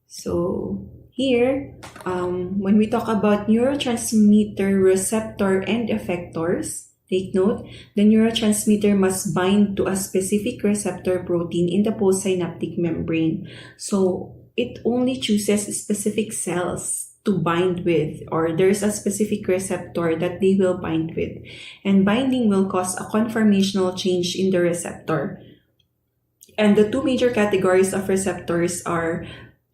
So here, when we talk about neurotransmitter, receptor, and effectors, take note, the neurotransmitter must bind to a specific receptor protein in the postsynaptic membrane. So it only chooses specific cells to bind with, or there's a specific receptor that they will bind with. And binding will cause a conformational change in the receptor. And the two major categories of receptors are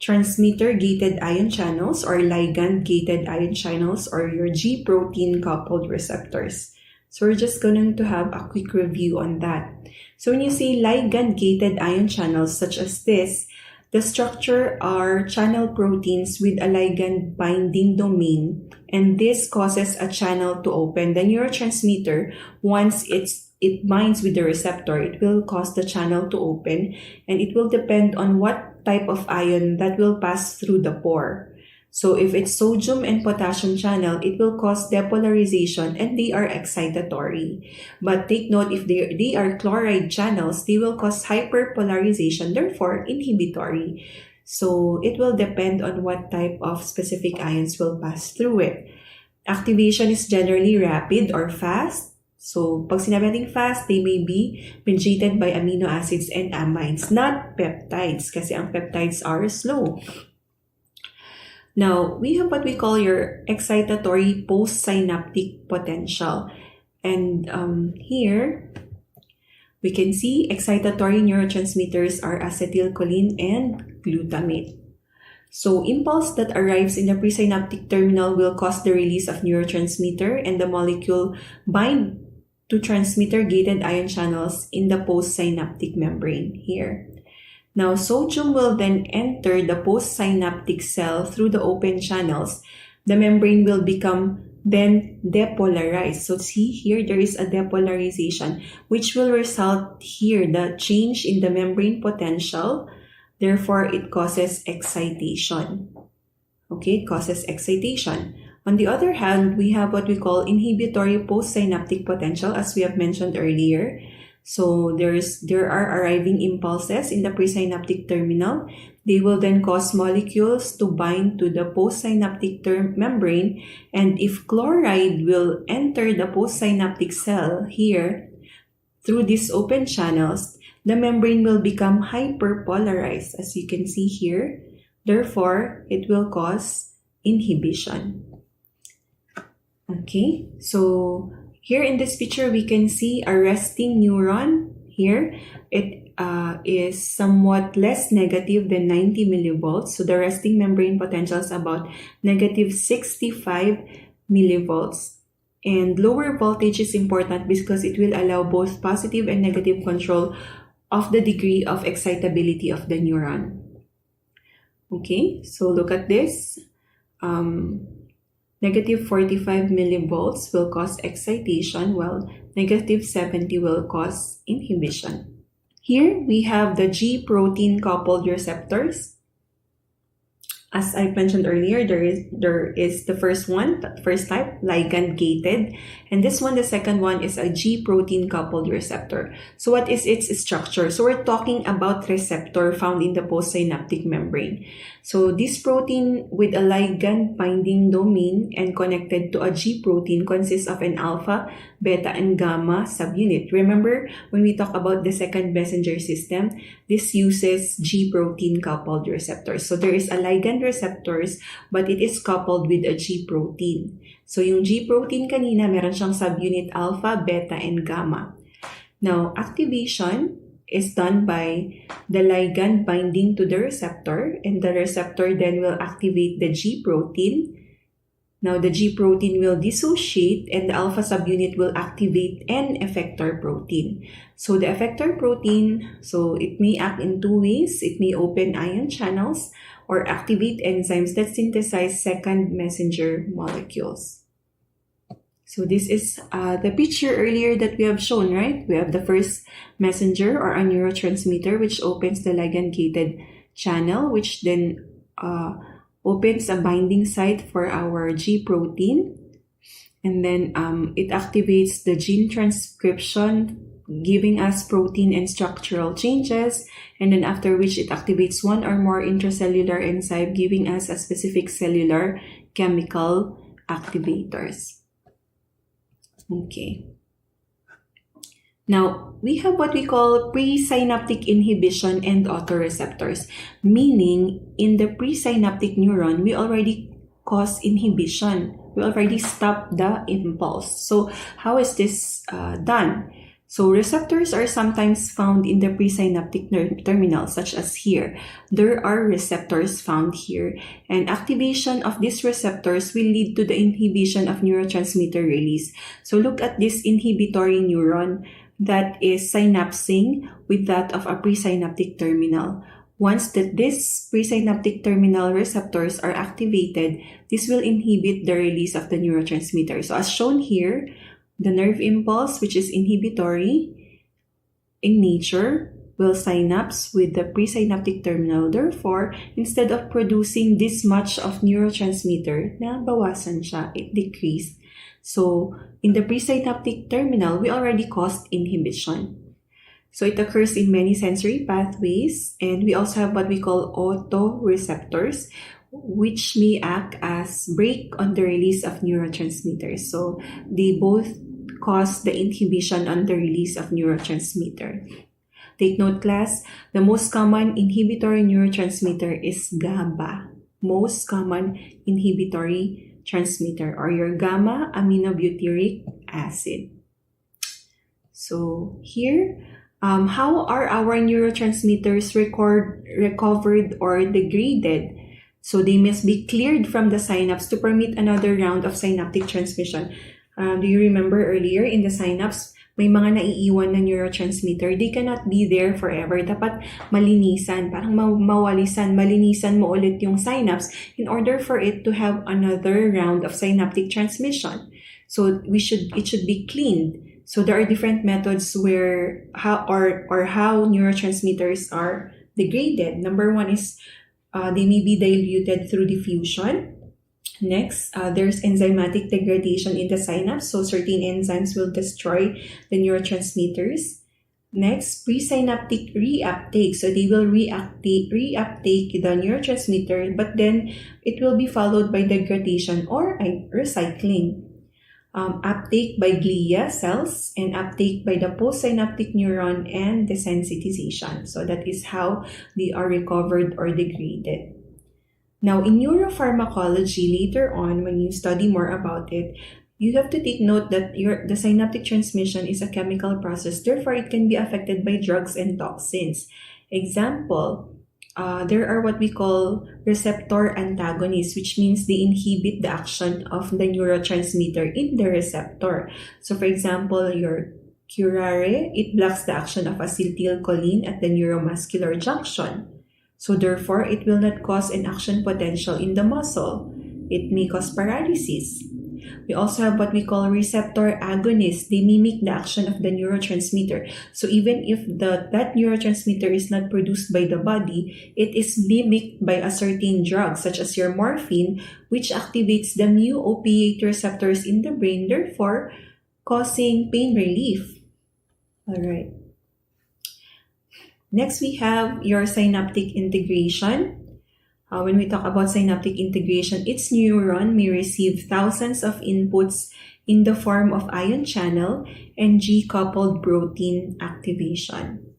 transmitter-gated ion channels or ligand-gated ion channels, or your G protein-coupled receptors. So we're just going to have a quick review on that. So when you say ligand-gated ion channels such as this, the structure are channel proteins with a ligand binding domain, and this causes a channel to open. The neurotransmitter, once it binds with the receptor, it will cause the channel to open, and it will depend on what type of ion that will pass through the pore. So if it's sodium and potassium channel, it will cause depolarization, and they are excitatory. But take note, if they are chloride channels, they will cause hyperpolarization, therefore inhibitory. So it will depend on what type of specific ions will pass through it. Activation is generally rapid or fast. So pag sinabi nating fast, they may be mediated by amino acids and amines, not peptides, kasi ang peptides are slow. Now, we have what we call your excitatory postsynaptic potential. And here, we can see excitatory neurotransmitters are acetylcholine and glutamate. So, impulse that arrives in the presynaptic terminal will cause the release of neurotransmitter, and the molecule bind to transmitter-gated ion channels in the postsynaptic membrane here. Now, sodium will then enter the postsynaptic cell through the open channels. The membrane will become then depolarize. So see here, there is a depolarization, which will result here the change in the membrane potential. Therefore, it causes excitation. Okay, it causes excitation. On the other hand, we have what we call inhibitory postsynaptic potential, as we have mentioned earlier. So there are arriving impulses in the presynaptic terminal. They will then cause molecules to bind to the postsynaptic membrane, and if chloride will enter the postsynaptic cell here through these open channels, the membrane will become hyperpolarized, as you can see here. Therefore, it will cause inhibition. Okay, so here in this picture, we can see a resting neuron here. It is somewhat less negative than 90 millivolts. So the resting membrane potential is about negative 65 millivolts. And lower voltage is important because it will allow both positive and negative control of the degree of excitability of the neuron. Okay, so look at this. Negative 45 millivolts will cause excitation, while negative 70 will cause inhibition. Here we have the G protein coupled receptors. As I mentioned earlier, there is the first type, ligand gated, and this one, the second one, is a G protein coupled receptor. So what is its structure? So we're talking about receptor found in the postsynaptic membrane. So this protein with a ligand binding domain and connected to a G protein consists of an alpha, beta, and gamma subunit. Remember when we talk about the second messenger system, this uses G protein coupled receptors. So there is a ligand receptors, but it is coupled with a G protein. So yung G protein kanina, meron siyang subunit alpha, beta, and gamma. Now, activation is done by the ligand binding to the receptor, and the receptor then will activate the G protein. Now, the G protein will dissociate, and the alpha subunit will activate an effector protein. So the effector protein, so it may act in two ways. It may open ion channels or activate enzymes that synthesize second messenger molecules. So this is the picture earlier that we have shown, right? We have the first messenger or a neurotransmitter, which opens the ligand-gated channel, which then opens a binding site for our G protein. And then it activates the gene transcription, giving us protein and structural changes. And then after which it activates one or more intracellular enzyme, giving us a specific cellular chemical activators. Okay. Now, we have what we call presynaptic inhibition and autoreceptors, meaning in the presynaptic neuron, we already cause inhibition. We already stop the impulse. So, how is this done? So, receptors are sometimes found in the presynaptic terminal, such as here. There are receptors found here, and activation of these receptors will lead to the inhibition of neurotransmitter release. So, look at this inhibitory neuron that is synapsing with that of a presynaptic terminal. Once this presynaptic terminal receptors are activated, this will inhibit the release of the neurotransmitter. So, as shown here, the nerve impulse, which is inhibitory in nature, will synapse with the presynaptic terminal. Therefore, instead of producing this much of neurotransmitter, nabawasan siya, it decreased. So, in the presynaptic terminal, we already caused inhibition. So, it occurs in many sensory pathways, and we also have what we call autoreceptors, which may act as brake on the release of neurotransmitters. So, they both cause the inhibition on the release of neurotransmitter. Take note, class, the most common inhibitory neurotransmitter is GABA. Most common inhibitory transmitter, or your gamma aminobutyric acid. So here, how are our neurotransmitters recovered or degraded? So they must be cleared from the synapse to permit another round of synaptic transmission. Do you remember earlier in the synapse, may mga naiiwan na neurotransmitter, they cannot be there forever. Dapat malinisan, parang malinisan mo ulit yung synapse in order for it to have another round of synaptic transmission. So it should be cleaned. So there are different methods where how neurotransmitters are degraded. Number one is they may be diluted through diffusion. Next, there's enzymatic degradation in the synapse. So certain enzymes will destroy the neurotransmitters. Next, presynaptic reuptake. So they will reuptake the neurotransmitter, but then it will be followed by degradation or recycling. Uptake by glia cells and uptake by the postsynaptic neuron and desensitization. So that is how they are recovered or degraded. Now, in neuropharmacology, later on, when you study more about it, you have to take note that the synaptic transmission is a chemical process. Therefore, it can be affected by drugs and toxins. Example, there are what we call receptor antagonists, which means they inhibit the action of the neurotransmitter in the receptor. So, for example, your curare, it blocks the action of acetylcholine at the neuromuscular junction. So therefore, it will not cause an action potential in the muscle. It may cause paralysis. We also have what we call receptor agonists. They mimic the action of the neurotransmitter. So even if that neurotransmitter is not produced by the body, it is mimicked by a certain drug, such as your morphine, which activates the mu opiate receptors in the brain, therefore causing pain relief. All right. Next, we have your synaptic integration. When we talk about synaptic integration, its neuron may receive thousands of inputs in the form of ion channel and G-coupled protein activation.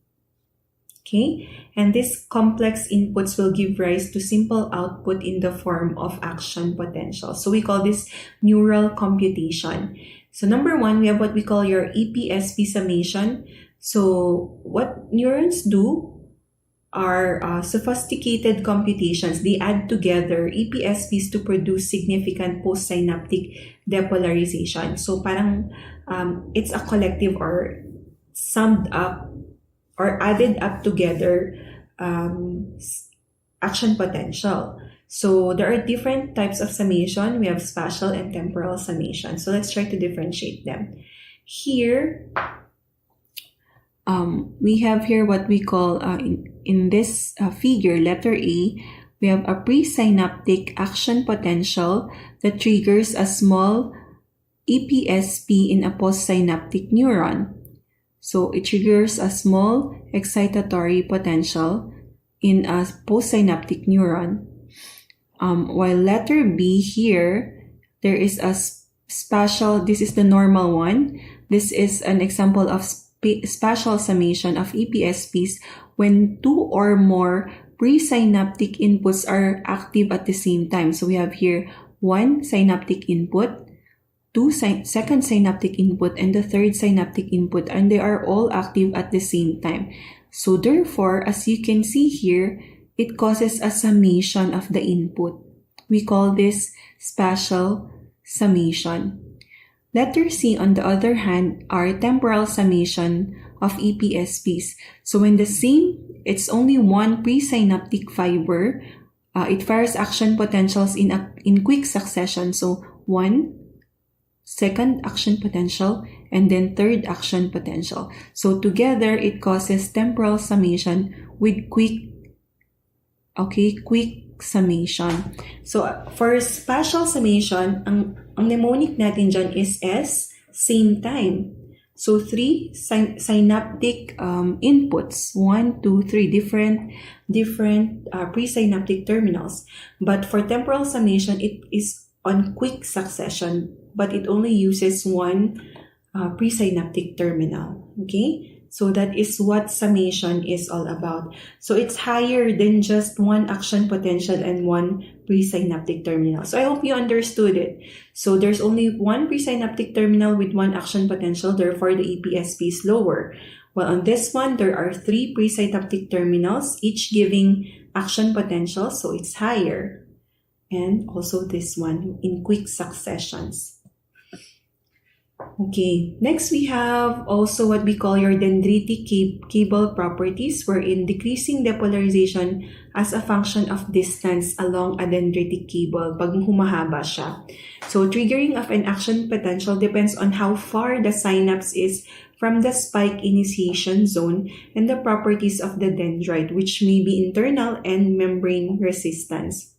Okay, and these complex inputs will give rise to simple output in the form of action potential. So we call this neural computation. So number one, we have what we call your EPSP summation. So what neurons do are sophisticated computations. They add together EPSPs to produce significant postsynaptic depolarization. So parang it's a collective or summed up or added up together action potential. So there are different types of summation. We have spatial and temporal summation. So let's try to differentiate them. Here, we have here what we call, in this figure, letter A, we have a presynaptic action potential that triggers a small EPSP in a postsynaptic neuron. So it triggers a small excitatory potential in a postsynaptic neuron. While letter B here, there is a spatial, this is the normal one. This is an example of spatial summation of EPSPs when two or more presynaptic inputs are active at the same time. So we have here one synaptic input, second synaptic input, and the third synaptic input, and they are all active at the same time. So therefore, as you can see here, it causes a summation of the input. We call this spatial summation. Letter C, on the other hand, are temporal summation of EPSPs. So when it's only one presynaptic fiber, it fires action potentials in quick succession. So one, second action potential, and then third action potential. So together, it causes temporal summation with quick summation. So for spatial summation, ang mnemonic natin dyan is S, same time. So 3 synaptic inputs, 1, 2, 3 different presynaptic terminals. But for temporal summation, it is on quick succession, but it only uses one presynaptic terminal. Okay? So that is what summation is all about. So it's higher than just one action potential and one presynaptic terminal. So I hope you understood it. So there's only one presynaptic terminal with one action potential, therefore the EPSP is lower. Well, on this one, there are 3 presynaptic terminals, each giving action potential, so it's higher. And also this one in quick successions. Okay, next we have also what we call your dendritic cable properties, wherein decreasing depolarization as a function of distance along a dendritic cable pag humahaba siya. So triggering of an action potential depends on how far the synapse is from the spike initiation zone and the properties of the dendrite, which may be internal and membrane resistance.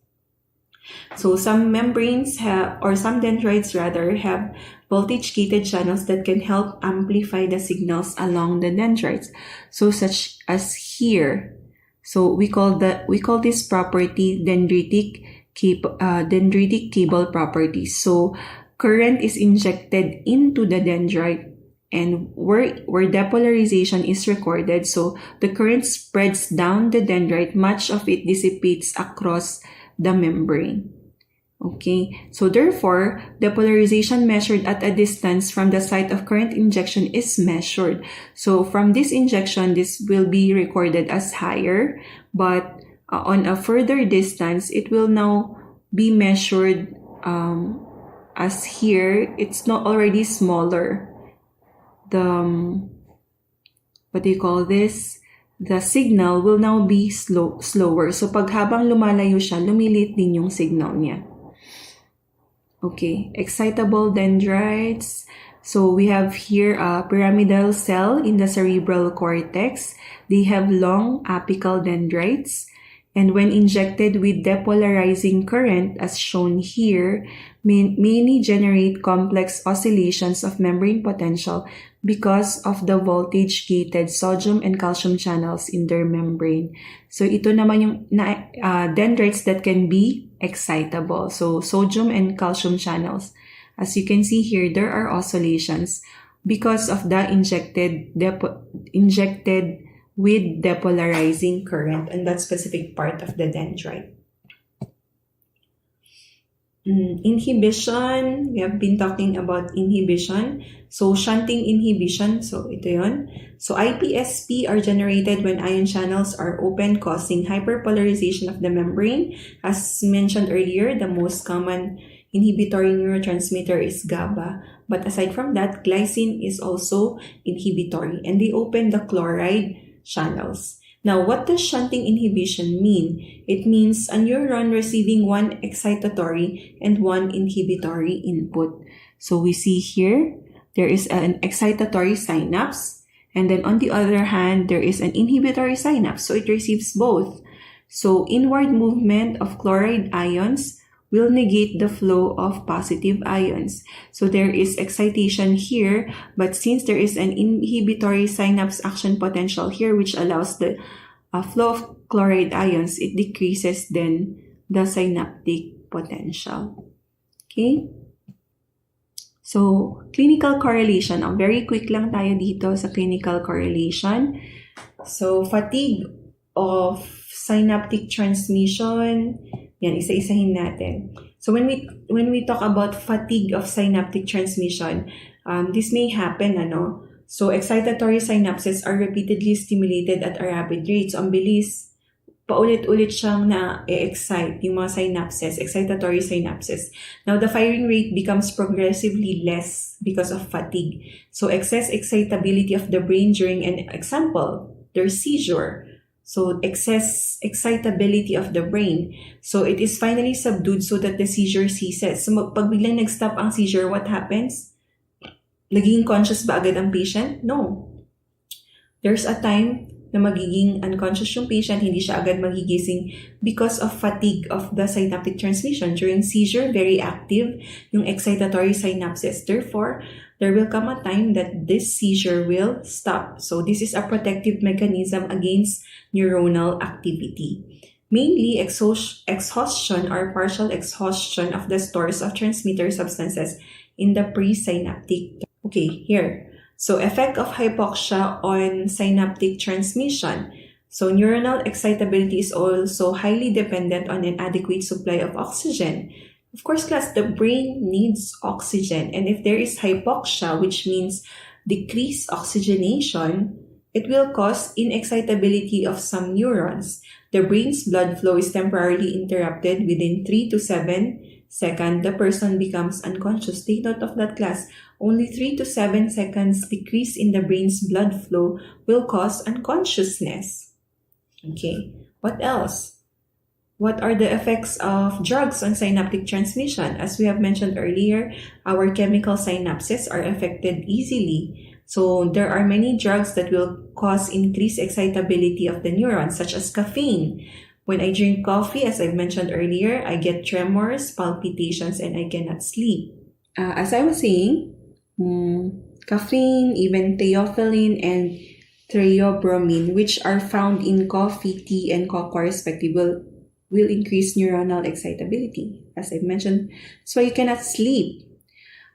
So some membranes have, or some dendrites rather, have voltage-gated channels that can help amplify the signals along the dendrites. So such as here. So we call this property dendritic cable properties. So current is injected into the dendrite, and where depolarization is recorded, so the current spreads down the dendrite, much of it dissipates across the membrane. Okay, so therefore, depolarization measured at a distance from the site of current injection is measured. So from this injection, this will be recorded as higher, but on a further distance, it will now be measured as here. It's not already smaller. What do you call this? The signal will now be slower. So pag habang lumalayo siya, lumilit din yung signal niya. Okay, excitable dendrites. So we have here a pyramidal cell in the cerebral cortex. They have long apical dendrites. And when injected with depolarizing current, as shown here, many generate complex oscillations of membrane potential because of the voltage-gated sodium and calcium channels in their membrane. So ito naman yung dendrites that can be excitable. So sodium and calcium channels. As you can see here, there are oscillations because of the injected with depolarizing current and that specific part of the dendrite. Inhibition, we have been talking about inhibition. So shunting inhibition, so ito yun. So IPSP are generated when ion channels are open, causing hyperpolarization of the membrane. As mentioned earlier, the most common inhibitory neurotransmitter is GABA. But aside from that, glycine is also inhibitory, and they open the chloride channels. Now, what does shunting inhibition mean? It means a neuron receiving one excitatory and one inhibitory input. So we see here, there is an excitatory synapse, and then on the other hand, there is an inhibitory synapse. So it receives both. So inward movement of chloride ions will negate the flow of positive ions. So there is excitation here, but since there is an inhibitory synapse action potential here, which allows the flow of chloride ions, it decreases then the synaptic potential. Okay? So, clinical correlation. Very quick lang tayo dito sa clinical correlation. So, fatigue of synaptic transmission. Yan, isa-isahin natin. So when we talk about fatigue of synaptic transmission, this may happen, So excitatory synapses are repeatedly stimulated at a rapid rate. So ang bilis, paulit-ulit siyang na-excite yung mga synapses, excitatory synapses. Now the firing rate becomes progressively less because of fatigue. So excess excitability of the brain during an example, there's seizure. So, excess excitability of the brain. So, it is finally subdued so that the seizure ceases. So, pag biglang nag-stop ang seizure, what happens? Naging conscious ba agad ang patient? No. There's a time na magiging unconscious yung patient, hindi siya agad magigising because of fatigue of the synaptic transmission. During seizure, very active yung excitatory synapses. Therefore, there will come a time that this seizure will stop. So this is a protective mechanism against neuronal activity. Mainly exhaustion or partial exhaustion of the stores of transmitter substances in the presynaptic. Okay, here. So effect of hypoxia on synaptic transmission. So neuronal excitability is also highly dependent on an adequate supply of oxygen. Of course, class, the brain needs oxygen. And if there is hypoxia, which means decreased oxygenation, it will cause inexcitability of some neurons. The brain's blood flow is temporarily interrupted within 3 to 7 Second, the person becomes unconscious. Take note of that, class. Only 3 to 7 seconds decrease in the brain's blood flow will cause unconsciousness. Okay, what else? What are the effects of drugs on synaptic transmission? As we have mentioned earlier, our chemical synapses are affected easily. So there are many drugs that will cause increased excitability of the neurons, such as caffeine. When I drink coffee, as I've mentioned earlier, I get tremors, palpitations, and I cannot sleep. As I was saying, caffeine, even theophylline, and theobromine, which are found in coffee, tea, and cocoa respectively, will increase neuronal excitability. As I've mentioned, that's why you cannot sleep.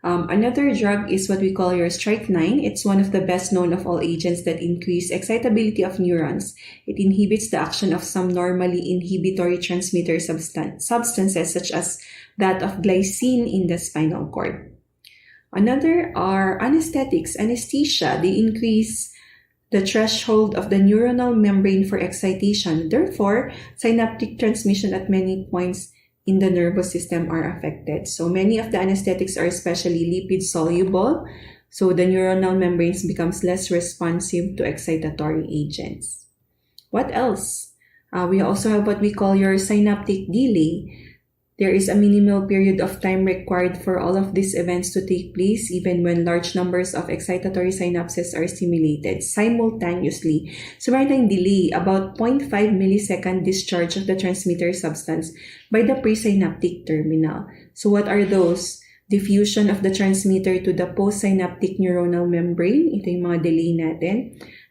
Another drug is what we call your strychnine. It's one of the best known of all agents that increase excitability of neurons. It inhibits the action of some normally inhibitory transmitter substances such as that of glycine in the spinal cord. Another are anesthetics, anesthesia. They increase the threshold of the neuronal membrane for excitation. Therefore, synaptic transmission at many points in the nervous system are affected. So many of the anesthetics are especially lipid soluble, so the neuronal membranes becomes less responsive to excitatory agents. What else? We also have what we call your synaptic delay. There is a minimal period of time required for all of these events to take place, even when large numbers of excitatory synapses are stimulated simultaneously. So meron tayong delay, about 0.5 millisecond discharge of the transmitter substance by the presynaptic terminal. So what are those? Diffusion of the transmitter to the postsynaptic neuronal membrane. Ito yung mga delay natin.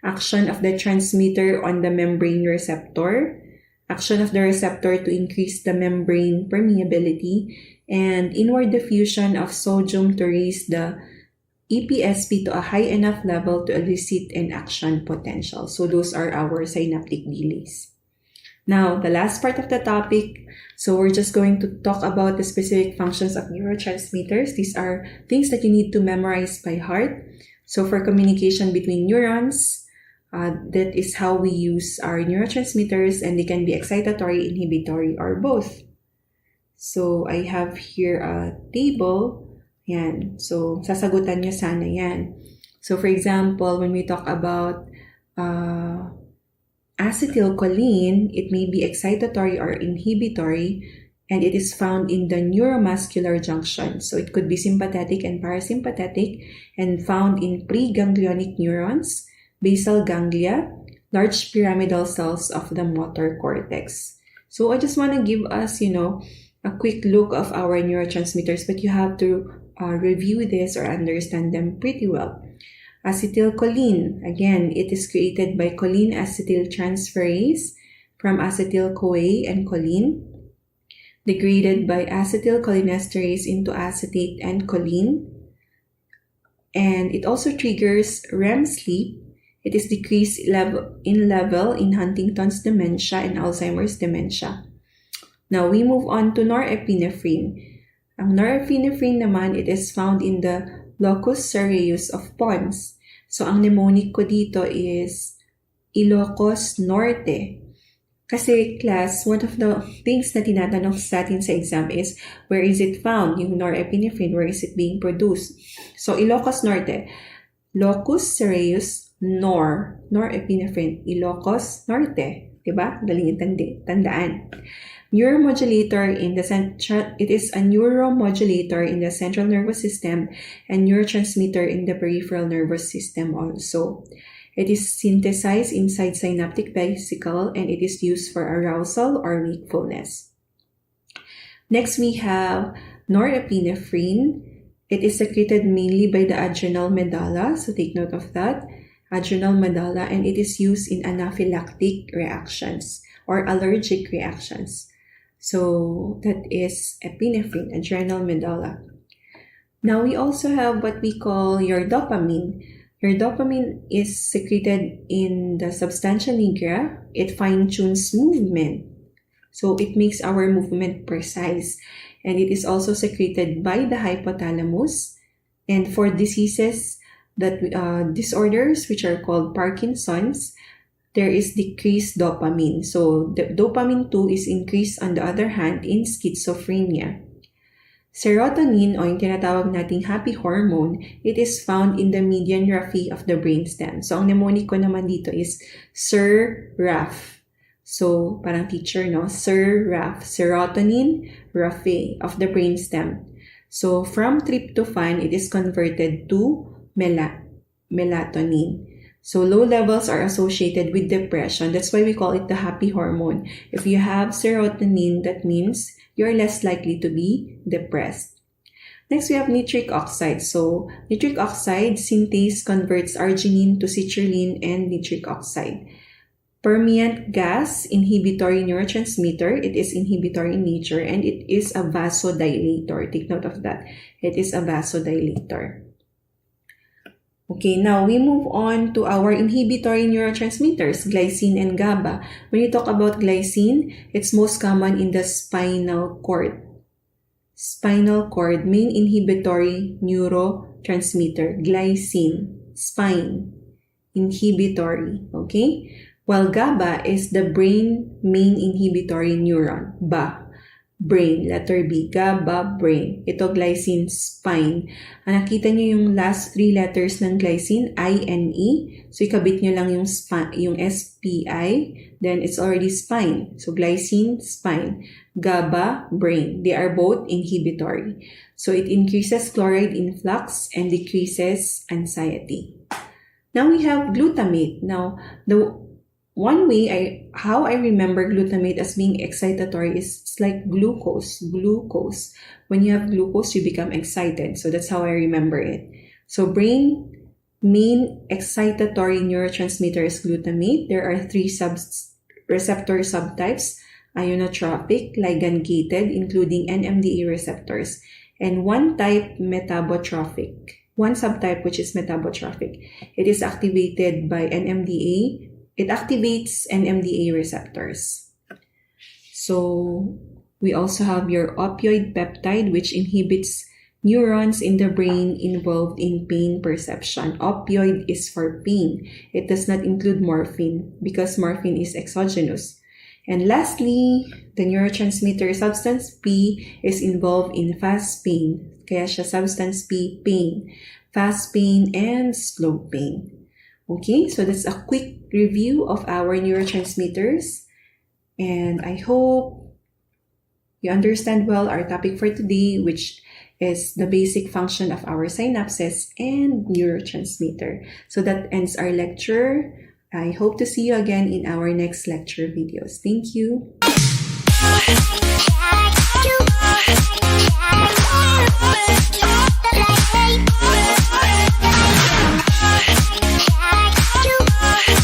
Action of the transmitter on the membrane receptor. Action of the receptor to increase the membrane permeability, and inward diffusion of sodium to raise the EPSP to a high enough level to elicit an action potential. So those are our synaptic delays. Now, the last part of the topic, so we're just going to talk about the specific functions of neurotransmitters. These are things that you need to memorize by heart. So for communication between neurons, that is how we use our neurotransmitters, and they can be excitatory, inhibitory, or both. So I have here a table. Yan. So sasagutan nyo sana yan. So for example, when we talk about acetylcholine, it may be excitatory or inhibitory, and it is found in the neuromuscular junction. So it could be sympathetic and parasympathetic, and found in preganglionic neurons, basal ganglia, large pyramidal cells of the motor cortex. So I just want to give us, a quick look of our neurotransmitters, but you have to review this or understand them pretty well. Acetylcholine, again, it is created by choline acetyltransferase from acetyl-CoA and choline, degraded by acetylcholinesterase into acetate and choline, and it also triggers REM sleep. It is decreased in level in Huntington's dementia and Alzheimer's dementia. Now, we move on to norepinephrine. Ang norepinephrine naman, it is found in the locus cereus of pons. So, ang mnemonic ko dito is Ilocos Norte. Kasi, class, one of the things na tinatanong sa atin sa exam is, where is it found? Yung norepinephrine, where is it being produced? So, Ilocos Norte. Locus cereus norepinephrine, Ilocos Norte. Diba? Galing tandaan. Neuromodulator in the it is a neuromodulator in the central nervous system and neurotransmitter in the peripheral nervous system also. It is synthesized inside synaptic vesicle, and it is used for arousal or wakefulness. Next, we have norepinephrine. It is secreted mainly by the adrenal medulla, so take note of that. Adrenal medulla, and it is used in anaphylactic reactions or allergic reactions. So that is epinephrine, adrenal medulla. Now we also have what we call your dopamine. Your dopamine is secreted in the substantia nigra. It fine-tunes movement. So it makes our movement precise. And it is also secreted by the hypothalamus. And for diseases disorders which are called Parkinson's, there is decreased dopamine. So the dopamine 2 is increased on the other hand in schizophrenia. Serotonin, o yung tinatawag nating happy hormone, it is found in the median raphe of the brainstem. So, ang mnemonic ko naman dito is SIR-RAF. So, parang teacher, no? SIR-RAF, serotonin, raphe of the brainstem. So, from tryptophan, it is converted to melatonin. So, low levels are associated with depression. That's why we call it the happy hormone. If you have serotonin, that means you're less likely to be depressed. Next, we have nitric oxide. So, nitric oxide synthase converts arginine to citrulline and nitric oxide. Permeant gas, inhibitory neurotransmitter. It is inhibitory in nature and it is a vasodilator. Take note of that. It is a vasodilator. Okay, now we move on to our inhibitory neurotransmitters, glycine and GABA. When you talk about glycine, it's most common in the spinal cord. Spinal cord, main inhibitory neurotransmitter, glycine, spine, inhibitory, okay? While GABA is the brain main inhibitory neuron, brain, letter B, GABA, brain. Ito, glycine, spine. Nakita nyo yung last 3 letters ng glycine, I-N-E. So, ikabit nyo lang yung S-P-I. Then, it's already spine. So, glycine, spine. GABA, brain. They are both inhibitory. So, it increases chloride influx and decreases anxiety. Now, we have glutamate. Now, the one way how I remember glutamate as being excitatory is it's like glucose. When you have glucose, you become excited. So that's how I remember it. So brain main excitatory neurotransmitter is glutamate. There are 3 receptor subtypes: ionotropic, ligand-gated, including NMDA receptors, and one subtype which is metabotropic. It is activated by NMDA. It activates NMDA receptors. So, we also have your opioid peptide, which inhibits neurons in the brain involved in pain perception. Opioid is for pain. It does not include morphine because morphine is exogenous. And lastly, the neurotransmitter substance P is involved in fast pain. Kaya siya substance P, pain. Fast pain and slow pain. Okay, so that's a quick review of our neurotransmitters. And I hope you understand well our topic for today, which is the basic function of our synapses and neurotransmitter. So that ends our lecture. I hope to see you again in our next lecture videos. Thank you.